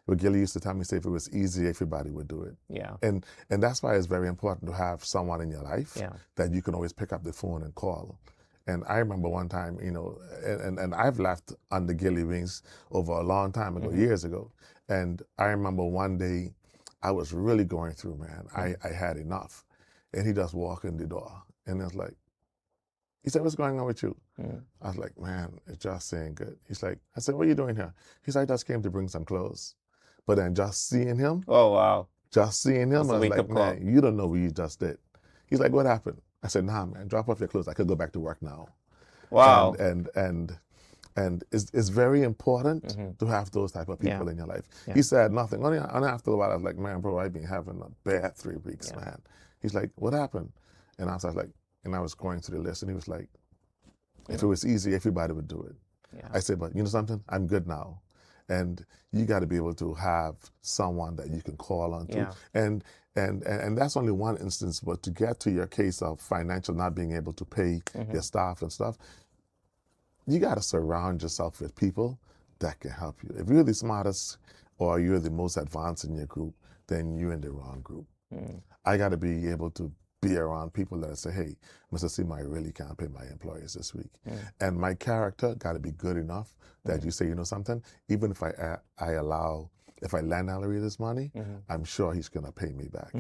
what Gilly used to tell me, say if it was easy, everybody would do it. Yeah. And that's why it's very important to have someone in your life that you can always pick up the phone and call. And I remember one time, you know, and I've left under Gilly wings over a long time ago, years ago. And I remember one day I was really going through, man. I had enough. And he just walked in the door. And it's like, He said, what's going on with you? Mm. I was like, man, it's just saying good. He's like, I said, what are you doing here? He said, I just came to bring some clothes. But then just seeing him, Oh, wow. just seeing That's him, a I was wake-up like, call. man, you don't know what you just did. He's like, what happened? I said, nah, man, drop off your clothes. I could go back to work now. Wow. And it's very important to have those type of people in your life. Yeah. He said nothing. Only after a while, I was like, man, bro, I've been having a bad 3 weeks, man. He's like, what happened? And I was like, and I was going through the list, and he was like, if it was easy, everybody would do it. Yeah. I said, but you know something? I'm good now. And you got to be able to have someone that you can call on to. Yeah. And that's only one instance, but to get to your case of financial not being able to pay your staff and stuff, you got to surround yourself with people that can help you. If you're the smartest or you're the most advanced in your group, then you're in the wrong group. I got to be able to be around people that say, hey, Mr. Seymour, I really can't pay my employees this week. And my character got to be good enough that you say, you know something, even if I lend Ellery this money, I'm sure he's going to pay me back.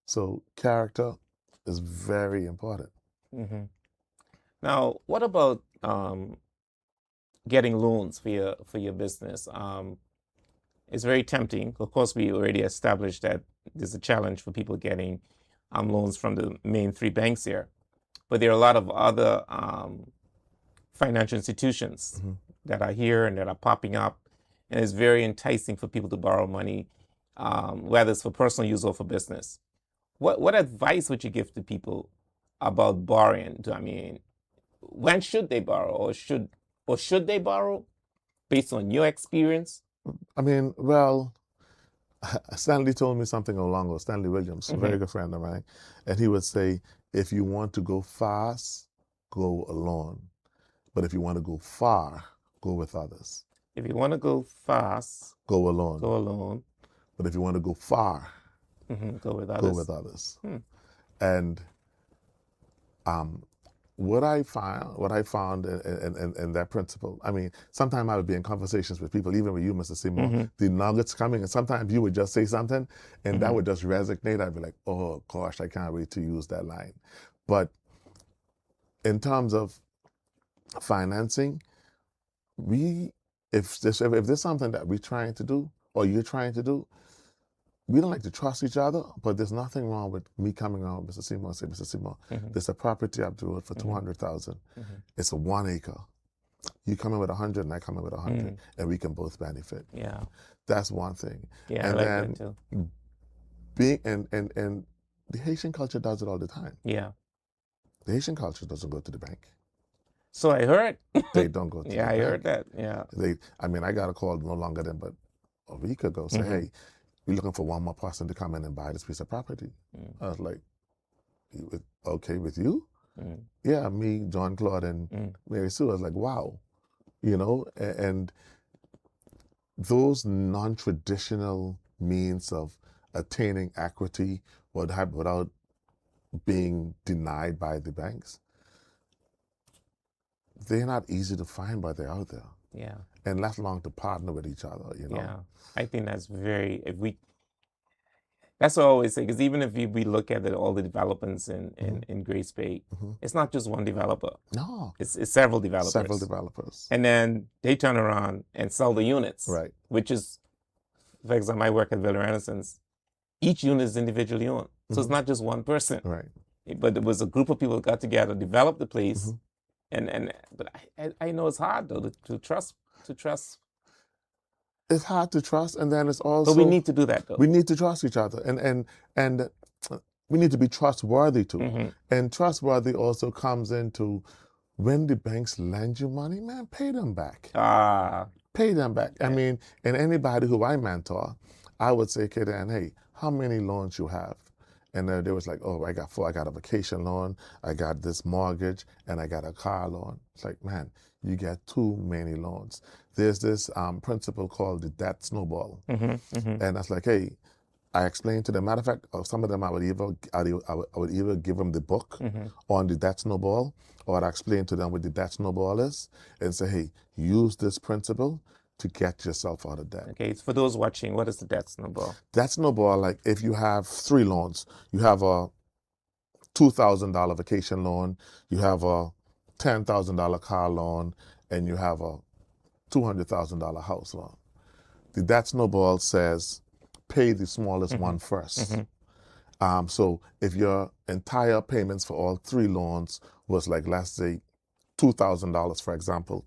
So character is very important. Now, what about getting loans for your business? It's very tempting. Of course, we already established that there's a challenge for people getting loans from the main 3 banks here. But there are a lot of other financial institutions that are here and that are popping up. And it's very enticing for people to borrow money, whether it's for personal use or for business. What advice would you give to people about borrowing? I mean, when should they borrow, or should they borrow based on your experience? I mean, well, Stanley told me something along with Stanley Williams, a very good friend of mine, and he would say, if you want to go fast, go alone. But if you want to go far, go with others. If you want to go fast, go alone. Go alone. But if you want to go far, go with others. Go with others. And what I found in that principle, I mean, sometimes I would be in conversations with people, even with you, Mr. Seymour, the nuggets coming, and sometimes you would just say something, and that would just resonate. I'd be like, oh gosh, I can't wait to use that line. But in terms of financing, if there's something that we're trying to do, or you're trying to do, we don't like to trust each other, but there's nothing wrong with me coming around Mr. Seymour and say, Mr. Seymour, there's a property up the road for 200,000. It's a 1 acre. You come in with 100 and I come in with 100, and we can both benefit. Yeah. That's one thing. Yeah, and I like then that too. being and the Haitian culture does it all the time. Yeah. The Haitian culture doesn't go to the bank. So I heard. They don't go to the bank. I heard that. Yeah. I got a call no longer than but a week ago, say, hey, we're looking for one more person to come in and buy this piece of property. I was like, okay with you? Yeah, me, John Claude, and Mary Sue. I was like, wow. You know, and those non-traditional means of attaining equity without being denied by the banks, they're not easy to find, but they're out there. Yeah. And let alone to partner with each other, you know. Yeah. I think that's that's what I always say, because even if we look at all the developments in Grace Bay, it's not just one developer. No. It's several developers. Several developers. And then they turn around and sell the units. Right. Which is, for example, I work at Villa Renaissance. Each unit is individually owned. So it's not just one person. Right. But it was a group of people that got together, developed the place. But I know it's hard though to trust. It's hard to trust, and then it's also. But we need to do that though. We need to trust each other, and we need to be trustworthy too. And trustworthy also comes into when the banks lend you money, man, pay them back. Pay them back. I mean, and anybody who I mentor, I would say, kid, and hey, how many loans you have? And they was like, oh, I got 4. I got a vacation loan, I got this mortgage, and I got a car loan. It's like, man, you get too many loans. There's this principle called the debt snowball. And that's like, hey, I explained to them. Matter of fact, some of them I would either give them the book on the debt snowball, or I'd explain to them what the debt snowball is, and say, hey, use this principle to get yourself out of debt. Okay, for those watching, what is the debt snowball? Debt snowball, like if you have 3 loans, you have a $2,000 vacation loan, you have a $10,000 car loan and you have a $200,000 house loan. The that snowball says pay the smallest one first. So if your entire payments for all 3 loans was like, let's say, $2,000, for example,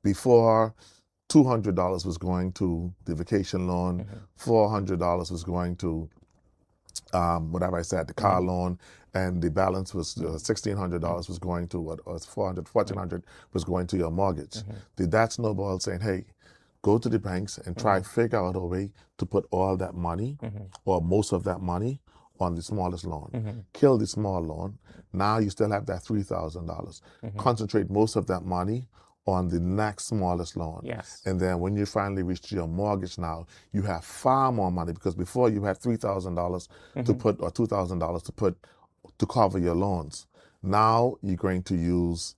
before $200 was going to the vacation loan, $400 was going to whatever I said, the car loan, and the balance was $1,600 was going to what was $1,400 was going to your mortgage. Did that snowball saying, hey, go to the banks and try figure out a way to put all that money or most of that money on the smallest loan. Kill the small loan. Now you still have that $3,000. Concentrate most of that money on the next smallest loan. Yes. And then when you finally reach your mortgage now, you have far more money, because before you had $3,000 to put, or $2,000 to put to cover your loans. Now you're going to use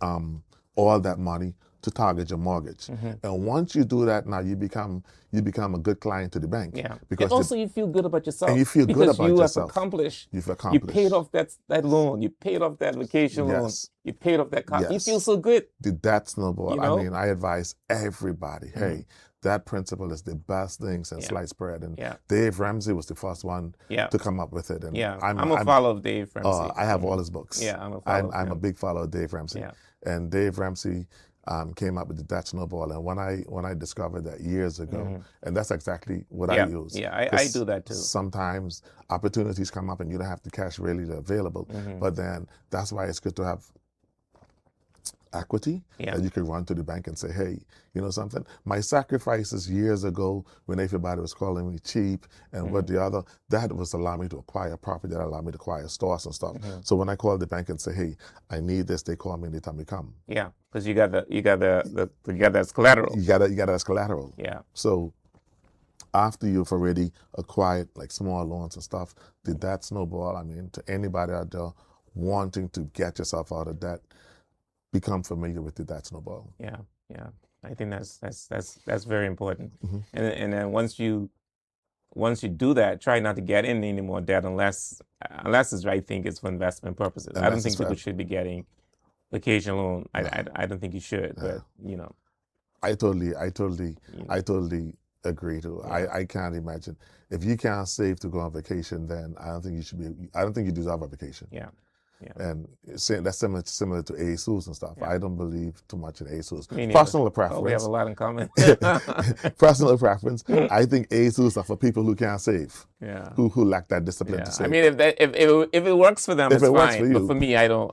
all that money to target your mortgage. And once you do that, now you become a good client to the bank. Yeah. Because and also you feel good about yourself. And you feel good because about you yourself. have accomplished. You've accomplished. You paid off that loan. You paid off that vacation loan. Yes. You paid off that car. You Yes. feel so good. Did that snowball? You know? I mean, I advise everybody, hey, that principle is the best thing since sliced bread. And Dave Ramsey was the first one to come up with it. And I'm a follower of Dave Ramsey. I have all his books. Yeah, I'm a follower. I'm a big follower of Dave Ramsey. Yeah. And Dave Ramsey came up with the Dutch snowball. And when I discovered that years ago, and that's exactly what I use. Yeah, I do that too. Sometimes opportunities come up and you don't have the cash readily available. But then that's why it's good to have equity that you can run to the bank and say, hey, you know something? My sacrifices years ago when everybody was calling me cheap and what the other, that was allowing me to acquire property, that allowed me to acquire stores and stuff. So when I call the bank and say, hey, I need this, they call me anytime they come. Yeah, because you got that as collateral. You got that as collateral. Yeah. So after you've already acquired like small loans and stuff, did that snowball? I mean, to anybody out there wanting to get yourself out of debt, become familiar with the that snowball. Yeah. I think that's very important. And then once you do that, try not to get in any more debt unless it's I think it's for investment purposes. I don't think people should be getting vacation loan. I don't think you should, but you know. I totally agree too. I can't imagine if you can't save to go on vacation, then I don't think you deserve a vacation. Yeah. And that's similar to ASUS and stuff. I don't believe too much in ASUS. Me neither. Personal preference. Oh, we have a lot in common. Personal preference. I think ASUS are for people who can't save. Yeah. Who lack that discipline to save. I mean, if it works for them, If it's it works fine. for you. But for me, I don't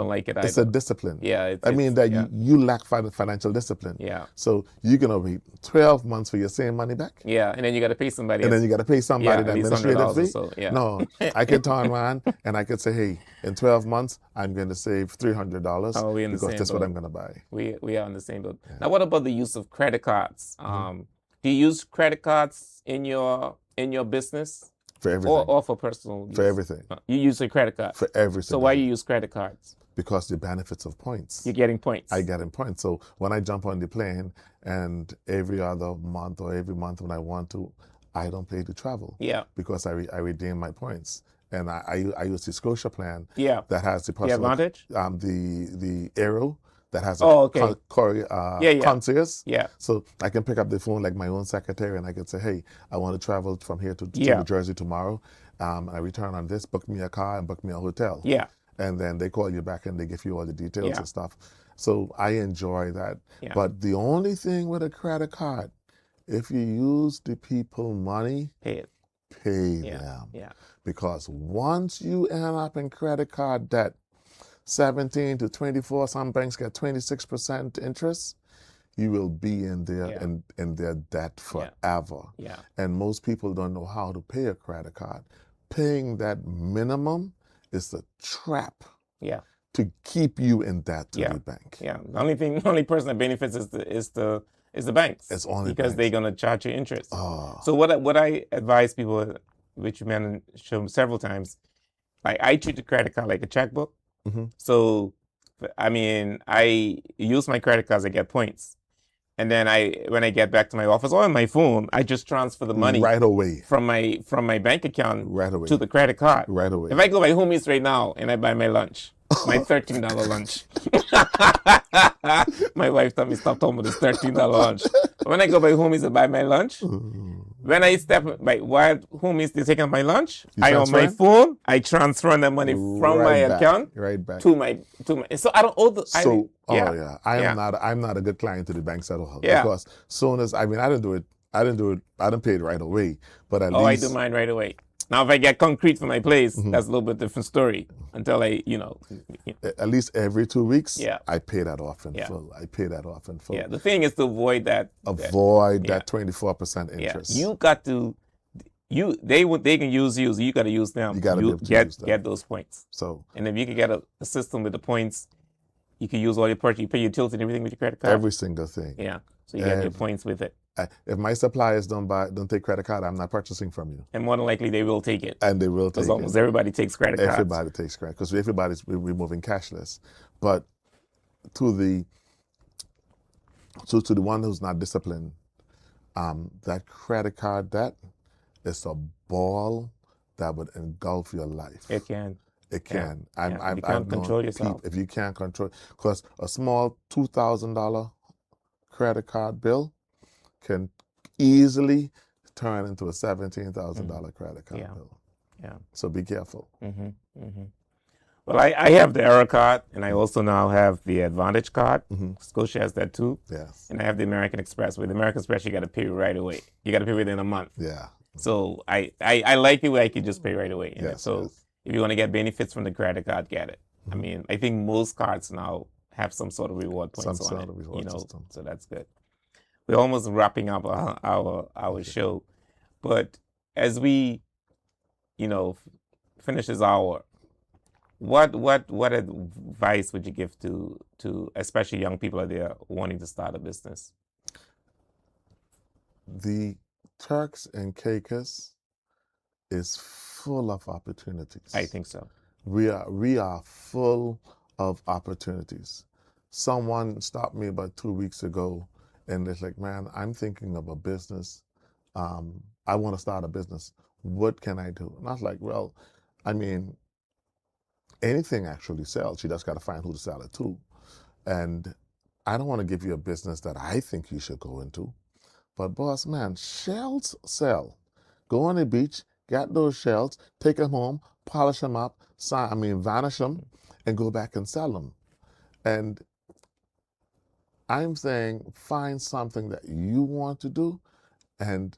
like it. It's a discipline. Yeah. You lack financial discipline. Yeah. So you're gonna wait 12 months for your same money back. Yeah, and then you got to pay somebody. And then you got to pay somebody the administrative fee. So, No, I could turn around and I could say, hey, in 12 months, I'm going to save $300 because that's what I'm going to buy. We are on the same boat. Yeah. Now, what about the use of credit cards? Do you use credit cards in your business? For everything. Or for personal use? For everything. You use a credit card? For everything. So why you use credit cards? Because the benefits of points. You're getting points. I get in points. So when I jump on the plane and every other month or every month when I want to, I don't pay to travel. Yeah. Because I redeem my points. And I use the Scotia plan. Yeah. That has the personal. The Advantage? The Aero that has concierge. Yeah. So I can pick up the phone like my own secretary and I can say, hey, I want to travel from here to New Jersey tomorrow. I return on this, book me a car and book me a hotel. Yeah. And then they call you back and they give you all the details and stuff. So I enjoy that. Yeah. But the only thing with a credit card, if you use the people money, pay them. Yeah. Because once you end up in credit card debt, 17 to 24, some banks get 26% interest, you will be in their debt forever. Yeah. And most people don't know how to pay a credit card. Paying that minimum is a trap. Yeah. To keep you in debt to the bank. Yeah. The only person that benefits is the banks. It's only because banks. they're gonna charge you interest. So what I advise people, which you mentioned several times, like I treat the credit card like a checkbook. So I mean, I use my credit cards, I get points. And then when I get back to my office or on my phone, I just transfer the money right away from my bank account right away to the credit card. Right away. If I go by Homies right now and I buy my lunch, My $13 lunch. My wife told me stop talking about this $13 lunch. When I go by homies to buy my lunch, when I step by while homies they taking my lunch, You I on my transferring? phone, I transfer the money from my Right back, account right back. to my so I don't owe the So, yeah. oh yeah, I'm Yeah. not a good client to the banks at all. Yeah. Because soon as I didn't do it, I didn't pay it right away. But at Oh, I do least mine right away. Now, if I get concrete for my place, Mhm. that's a little bit different story. Until I, at least every 2 weeks, Yeah. I pay that off in Yeah. full. I pay that off in full. yeah. The thing is to avoid that. Avoid Yeah. that 24% Yeah, interest. you got to. They can use you, so you got to use them. You gotta be able to get use them. get those points. So And if you can get a system with the points, you can use all your purchase. You pay utilities and everything with your credit card. every single thing. Yeah, so you get your Every- points with it, If my suppliers don't take credit card, I'm not purchasing from you. and more than likely they will take it. And they will take Because almost it. everybody takes credit cards. Everybody takes credit because we're moving cashless. But to the one who's not disciplined, that credit card debt is a ball that would engulf your life. It can. It can. If you can't control yourself. If you can't control, because a small $2,000 credit card bill can easily turn into a $17,000 credit card Yeah. bill. Yeah. So be careful. Well, I have the Era card, and I also now have the Advantage card. Scotia has that too. Yes. And I have the American Express. With American Express, you got to pay right away. You got to pay within a month. Yeah. So I like it where I can just pay right away. Yes, So yes. if you want to get benefits from the credit card, get it. I mean, I think most cards now have some sort of reward points Some on sort it. of reward system. So that's good. We're almost wrapping up our show, but as we, finish this hour, what advice would you give to especially young people out there wanting to start a business? The Turks and Caicos is full of opportunities. I think so. We are full of opportunities. Someone stopped me about 2 weeks ago and it's like, man, I'm thinking of a business. I want to start a business. What can I do? And I was like, well, I mean, anything actually sells. You just got to find who to sell it to. And I don't want to give you a business that I think you should go into. But boss man, shells sell. Go on the beach, get those shells, take them home, polish them up, vanish them, and go back and sell them. And I'm saying find something that you want to do and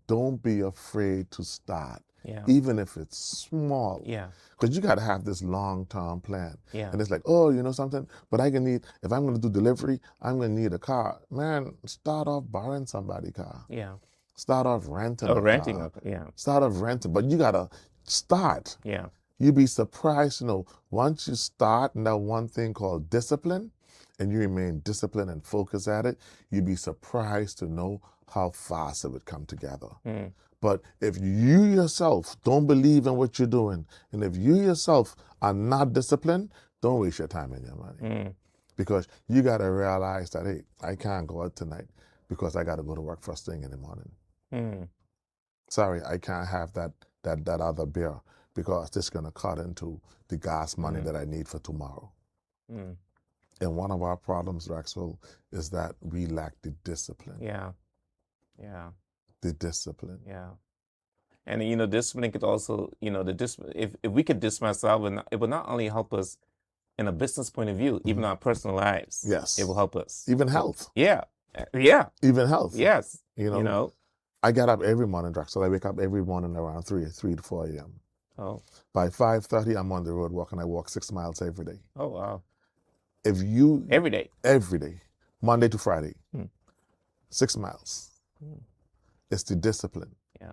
don't be afraid to start. Yeah. Even if it's small. Yeah. Because you got to have this long-term plan. Yeah. And it's like, oh, you know something? But if I'm going to do delivery, I'm going to need a car. Man, start off borrowing somebody's car. Yeah. Start off renting Or renting car. yeah. Start off renting. But you got to start. Yeah. You'd be surprised, once you start in that one thing called discipline, and you remain disciplined and focused at it, you'd be surprised to know how fast it would come together. But if you yourself don't believe in what you're doing, and if you yourself are not disciplined, don't waste your time and your money. Because you got to realize that, hey, I can't go out tonight because I got to go to work first thing in the morning. Sorry, I can't have that other beer because this is going to cut into the gas money that I need for tomorrow. And one of our problems, Drexwell, is that we lack the discipline. Yeah. Yeah. The discipline. Yeah. And discipline could also, if we could discipline ourselves, it would not only help us in a business point of view, even our personal lives. Yes. It will help us. Even health. Yeah. Yeah. Even health. Yes. I get up every morning, Drexwell. I wake up every morning around 3 to 4 a.m. Oh. By 5:30, I'm on the road walking. I walk 6 miles every day. Oh, wow. Every day, Monday to Friday, 6 miles. It's the discipline. Yeah.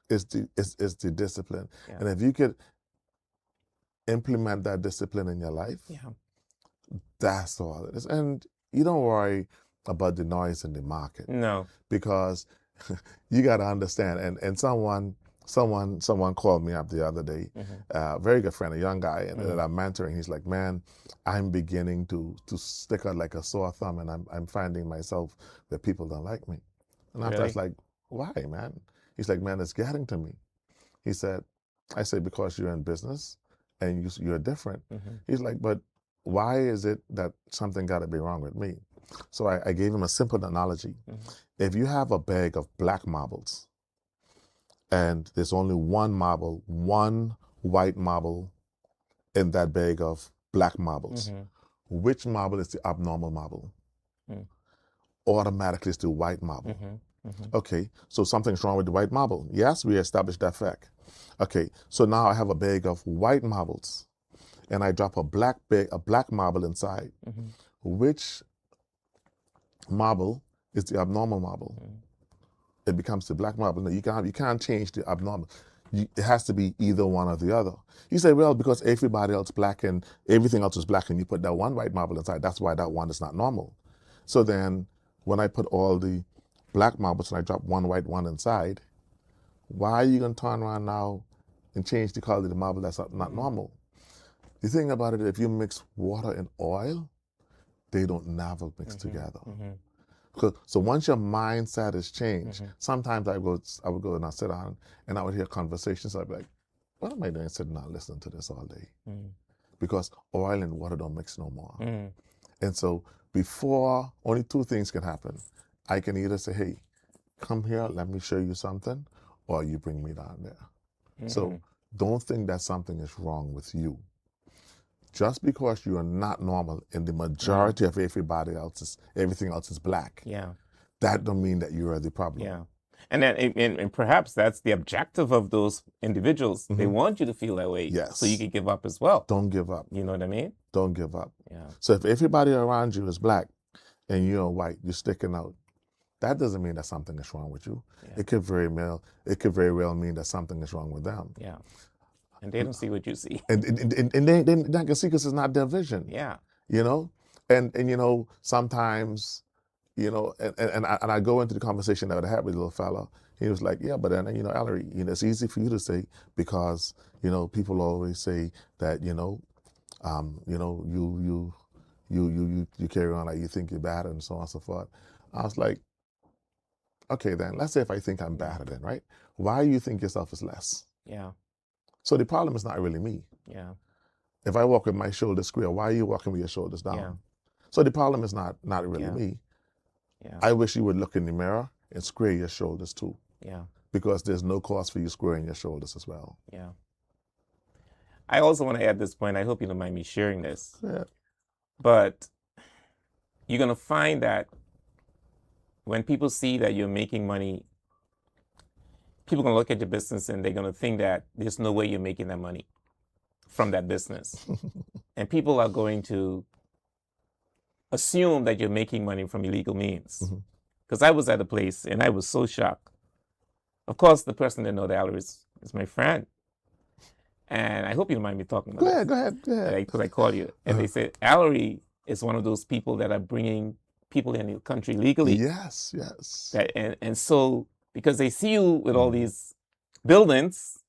It's the discipline. Yeah. And if you could implement that discipline in your life, that's all it is. And you don't worry about the noise in the market. No. Because you got to understand. And someone called me up the other day, a very good friend, a young guy, and that I'm mentoring. He's like, man, I'm beginning to stick out like a sore thumb, and I'm finding myself that people don't like me. And after I was like, why, man? He's like, man, it's getting to me. I said, because you're in business and you're different. Mhm. He's like, but why is it that something got to be wrong with me? So I gave him a simple analogy. Mhm. If you have a bag of black marbles and there's only one marble, one white marble in that bag of black marbles, Mhm. which marble is the abnormal marble? Mm. Automatically it's the white marble. Mhm. Mhm. Okay, so something's wrong with the white marble. Yes, we established that fact. Okay, so now I have a bag of white marbles and I drop a black marble inside. Mhm. Which marble is the abnormal marble? Mhm. It becomes the black marble. No, you can't change the abnormal. It has to be either one or the other. You say, well, because everybody else black and everything else is black, and you put that one white marble inside, that's why that one is not normal. So then, when I put all the black marbles and I drop one white one inside, why are you going to turn around now and change the color of the marble that's not normal? The thing about it, if you mix water and oil, they don't never mix together. Mhm. So once your mindset is changed, Mhm. sometimes I would go and I sit down and I would hear conversations. I'd be like, what am I doing sitting down listening to this all day? Mhm. Because oil and water don't mix no more. Mhm. And so before, only two things can happen. I can either say, hey, come here, let me show you something, or you bring me down there. So don't think that something is wrong with you. Just because you are not normal and the majority of everything else is black, Yeah. that don't mean that you are the problem. Yeah. And then, and perhaps that's the objective of those individuals. They want you to feel that way, Yes. so you can give up as well. Don't give up. You know what I mean? Don't give up. Yeah. So if everybody around you is black and you're white, you're sticking out, that doesn't mean that something is wrong with you. Yeah. It could very well mean that something is wrong with them. Yeah. And they don't see what you see. And they not gonna see because it's not their vision. Yeah. You know? And you know, sometimes, you know, and I go into the conversation that I had with the little fella. He was like, yeah, but then, you know, Ellery, you know, it's easy for you to say because, you know, people always say that, you know, you carry on like you think you're bad and so on and so forth. I was like, okay, then let's say if I think I'm better, then right? Why do you think yourself is less? Yeah. So the problem is not really me. Yeah. If I walk with my shoulders square, why are you walking with your shoulders down? Yeah. So the problem is not really Yeah. me. Yeah. I wish you would look in the mirror and square your shoulders too, Yeah. because there's no cause for you squaring your shoulders as well. Yeah. I also want to add this point. I hope you don't mind me sharing this. Yeah. But you're going to find that when people see that you're making money, people are going to look at your business and they're going to think that there's no way you're making that money from that business. And people are going to assume that you're making money from illegal means. Because I was at a place and I was so shocked. Of course, the person didn't know that Ellery is my friend. And I hope you don't mind me talking about this. Go ahead. Because I called you. And they said, Ellery is one of those people that are bringing people in the country legally. Yes. And so, because they see you with all these buildings,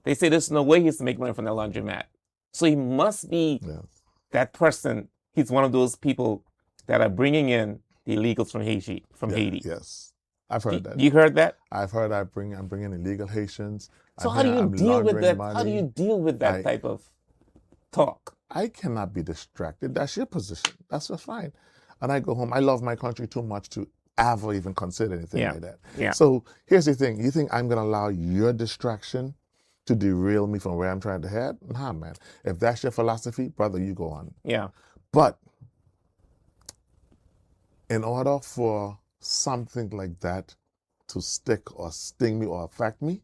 they say there's no way he's to make money from that laundromat. So he must be that person. He's one of those people that are bringing in the illegals from Haiti. Yes, I've heard that. You heard that? I've heard I'm bringing illegal Haitians. So how do you deal with that? How do you deal with that type of talk? I cannot be distracted. That's your position. That's just fine. And I go home. I love my country too much to ever even consider anything like that. Yeah. So here's the thing. You think I'm going to allow your distraction to derail me from where I'm trying to head? Nah, man. If that's your philosophy, brother, you go on. Yeah. But in order for something like that to stick or sting me or affect me,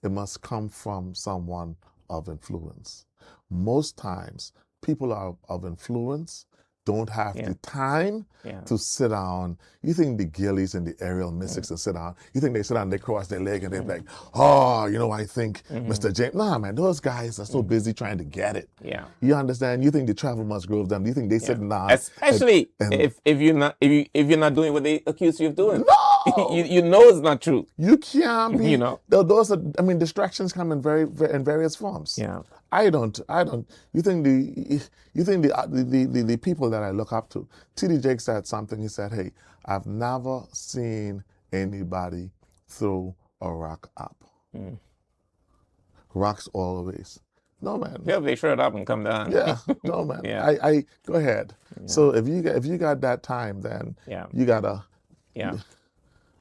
it must come from someone of influence. Most times, people of influence don't have the time to sit down. You think the Gillies and the Ariel Mystics and sit down, you think they sit down, they cross their leg and they're like, oh, you know, I think Mr. James. Nah, man, those guys are so busy trying to get it. Yeah. You understand? You think the travel must grow them. You think they sitting down. Especially if you're not doing what they accuse you of doing. No! you know it's not true. You can't be. You know? Those are, I mean, distractions come in in various forms. Yeah. I don't. You think the people that I look up to. T.D. Jakes said something. He said, "Hey, I've never seen anybody throw a rock up. Rocks always No, man. Yeah, they shut up and come down. Yeah, no, man. Yeah. I go ahead. Yeah. So if you got that time, then Yeah. you gotta. Yeah.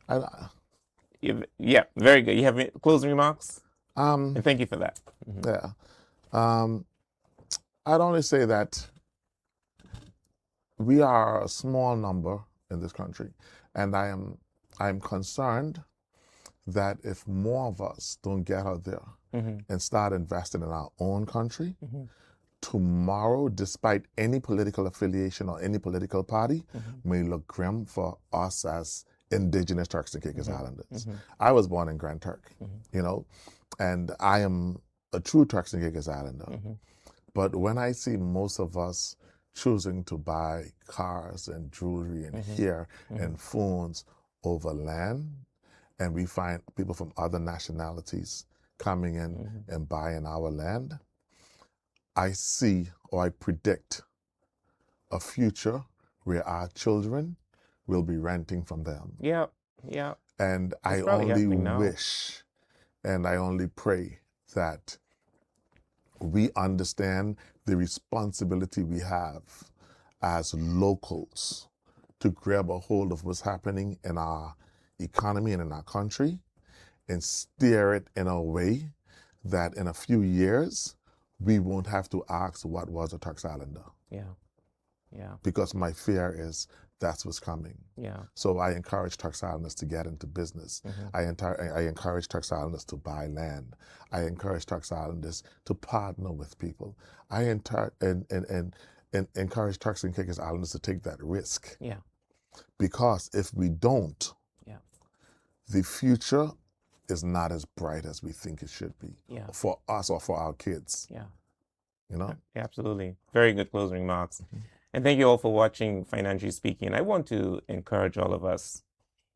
I, Yeah, very good. You have any closing remarks? um, And thank you for that. yeah. I'd only say that we are a small number in this country, and I'm concerned that if more of us don't get out there and start investing in our own country, tomorrow, despite any political affiliation or any political party, may look grim for us as indigenous Turks and Caicos Islanders. I was born in Grand Turk, you know, and I am a true Turks and Caicos Islander. But when I see most of us choosing to buy cars and jewelry and hair and phones over land, and we find people from other nationalities coming in and buying our land, I see or I predict a future where our children will be renting from them. Yeah, yeah. And I probably only happening now. wish and I only pray that we understand the responsibility we have as locals to grab a hold of what's happening in our economy and in our country and steer it in a way that in a few years we won't have to ask what was a Turks Islander. Yeah, yeah, Because my fear is that's what's coming. yeah. So I encourage Turks Islanders to get into business. I encourage Turks Islanders to buy land. I encourage Turks Islanders to partner with people. I encourage Turks and Caicos Islanders to take that risk. Yeah. Because if we don't, Yeah. the future is not as bright as we think it should be Yeah. for us or for our kids. Yeah. You know? Absolutely. Very good closing remarks. And thank you all for watching Financially Speaking. I want to encourage all of us,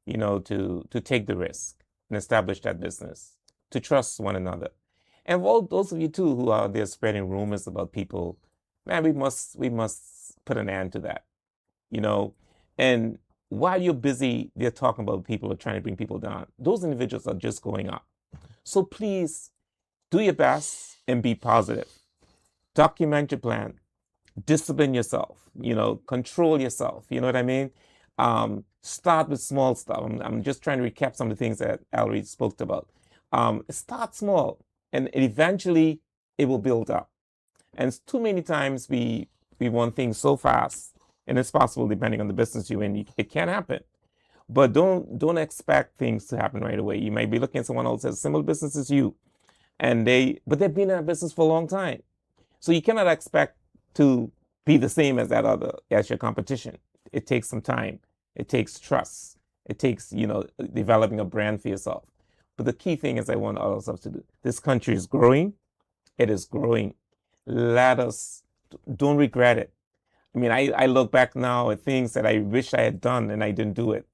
you know, to take the risk and establish that business, to trust one another. And all those of you too who are there spreading rumors about people, man, we must put an end to that, you know. And while you're busy, they're talking about people or trying to bring people down. Those individuals are just going up. So please do your best and be positive. Document your plan. Discipline yourself, you know, control yourself. You know what I mean? Start with small stuff. I'm just trying to recap some of the things that Ellery spoke about. Start small, and eventually it will build up. And too many times we want things so fast, and it's possible depending on the business you're in, it can happen. But don't expect things to happen right away. You might be looking at someone else that has similar business as you, but they've been in a business for a long time. So you cannot expect to be the same as your competition. It takes some time. It takes trust. It takes, you know, developing a brand for yourself. But the key thing is I want all of us to do. This country is growing. It is growing. Don't regret it. I mean, I look back now at things that I wish I had done and I didn't do it.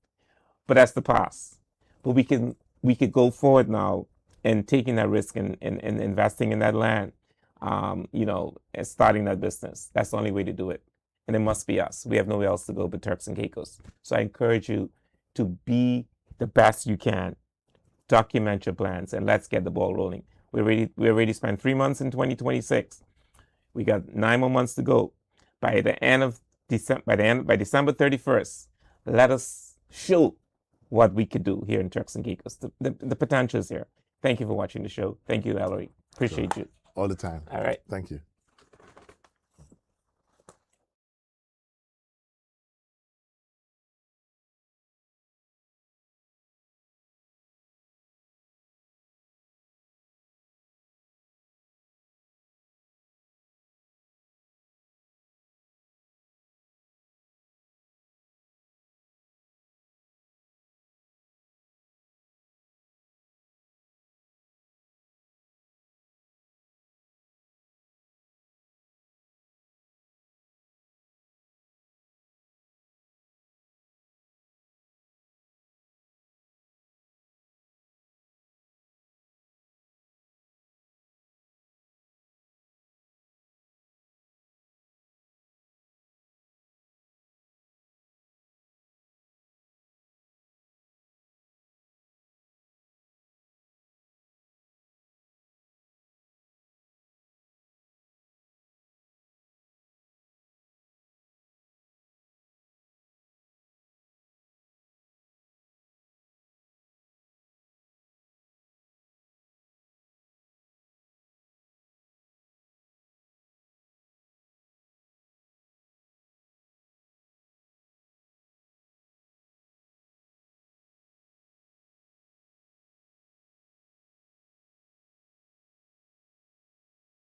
But that's the past. But we could go forward now and taking that risk and investing in that land. You know, and starting that business. That's the only way to do it. And it must be us. We have nowhere else to go but Turks and Caicos. So I encourage you to be the best you can. Document your plans and let's get the ball rolling. We already spent 3 months in 2026. We got 9 more months to go. By the end of December, by December 31st, let us show what we could do here in Turks and Caicos. The potential is here. Thank you for watching the show. Thank you, Ellery. Appreciate you. All the time. All right. Thank you.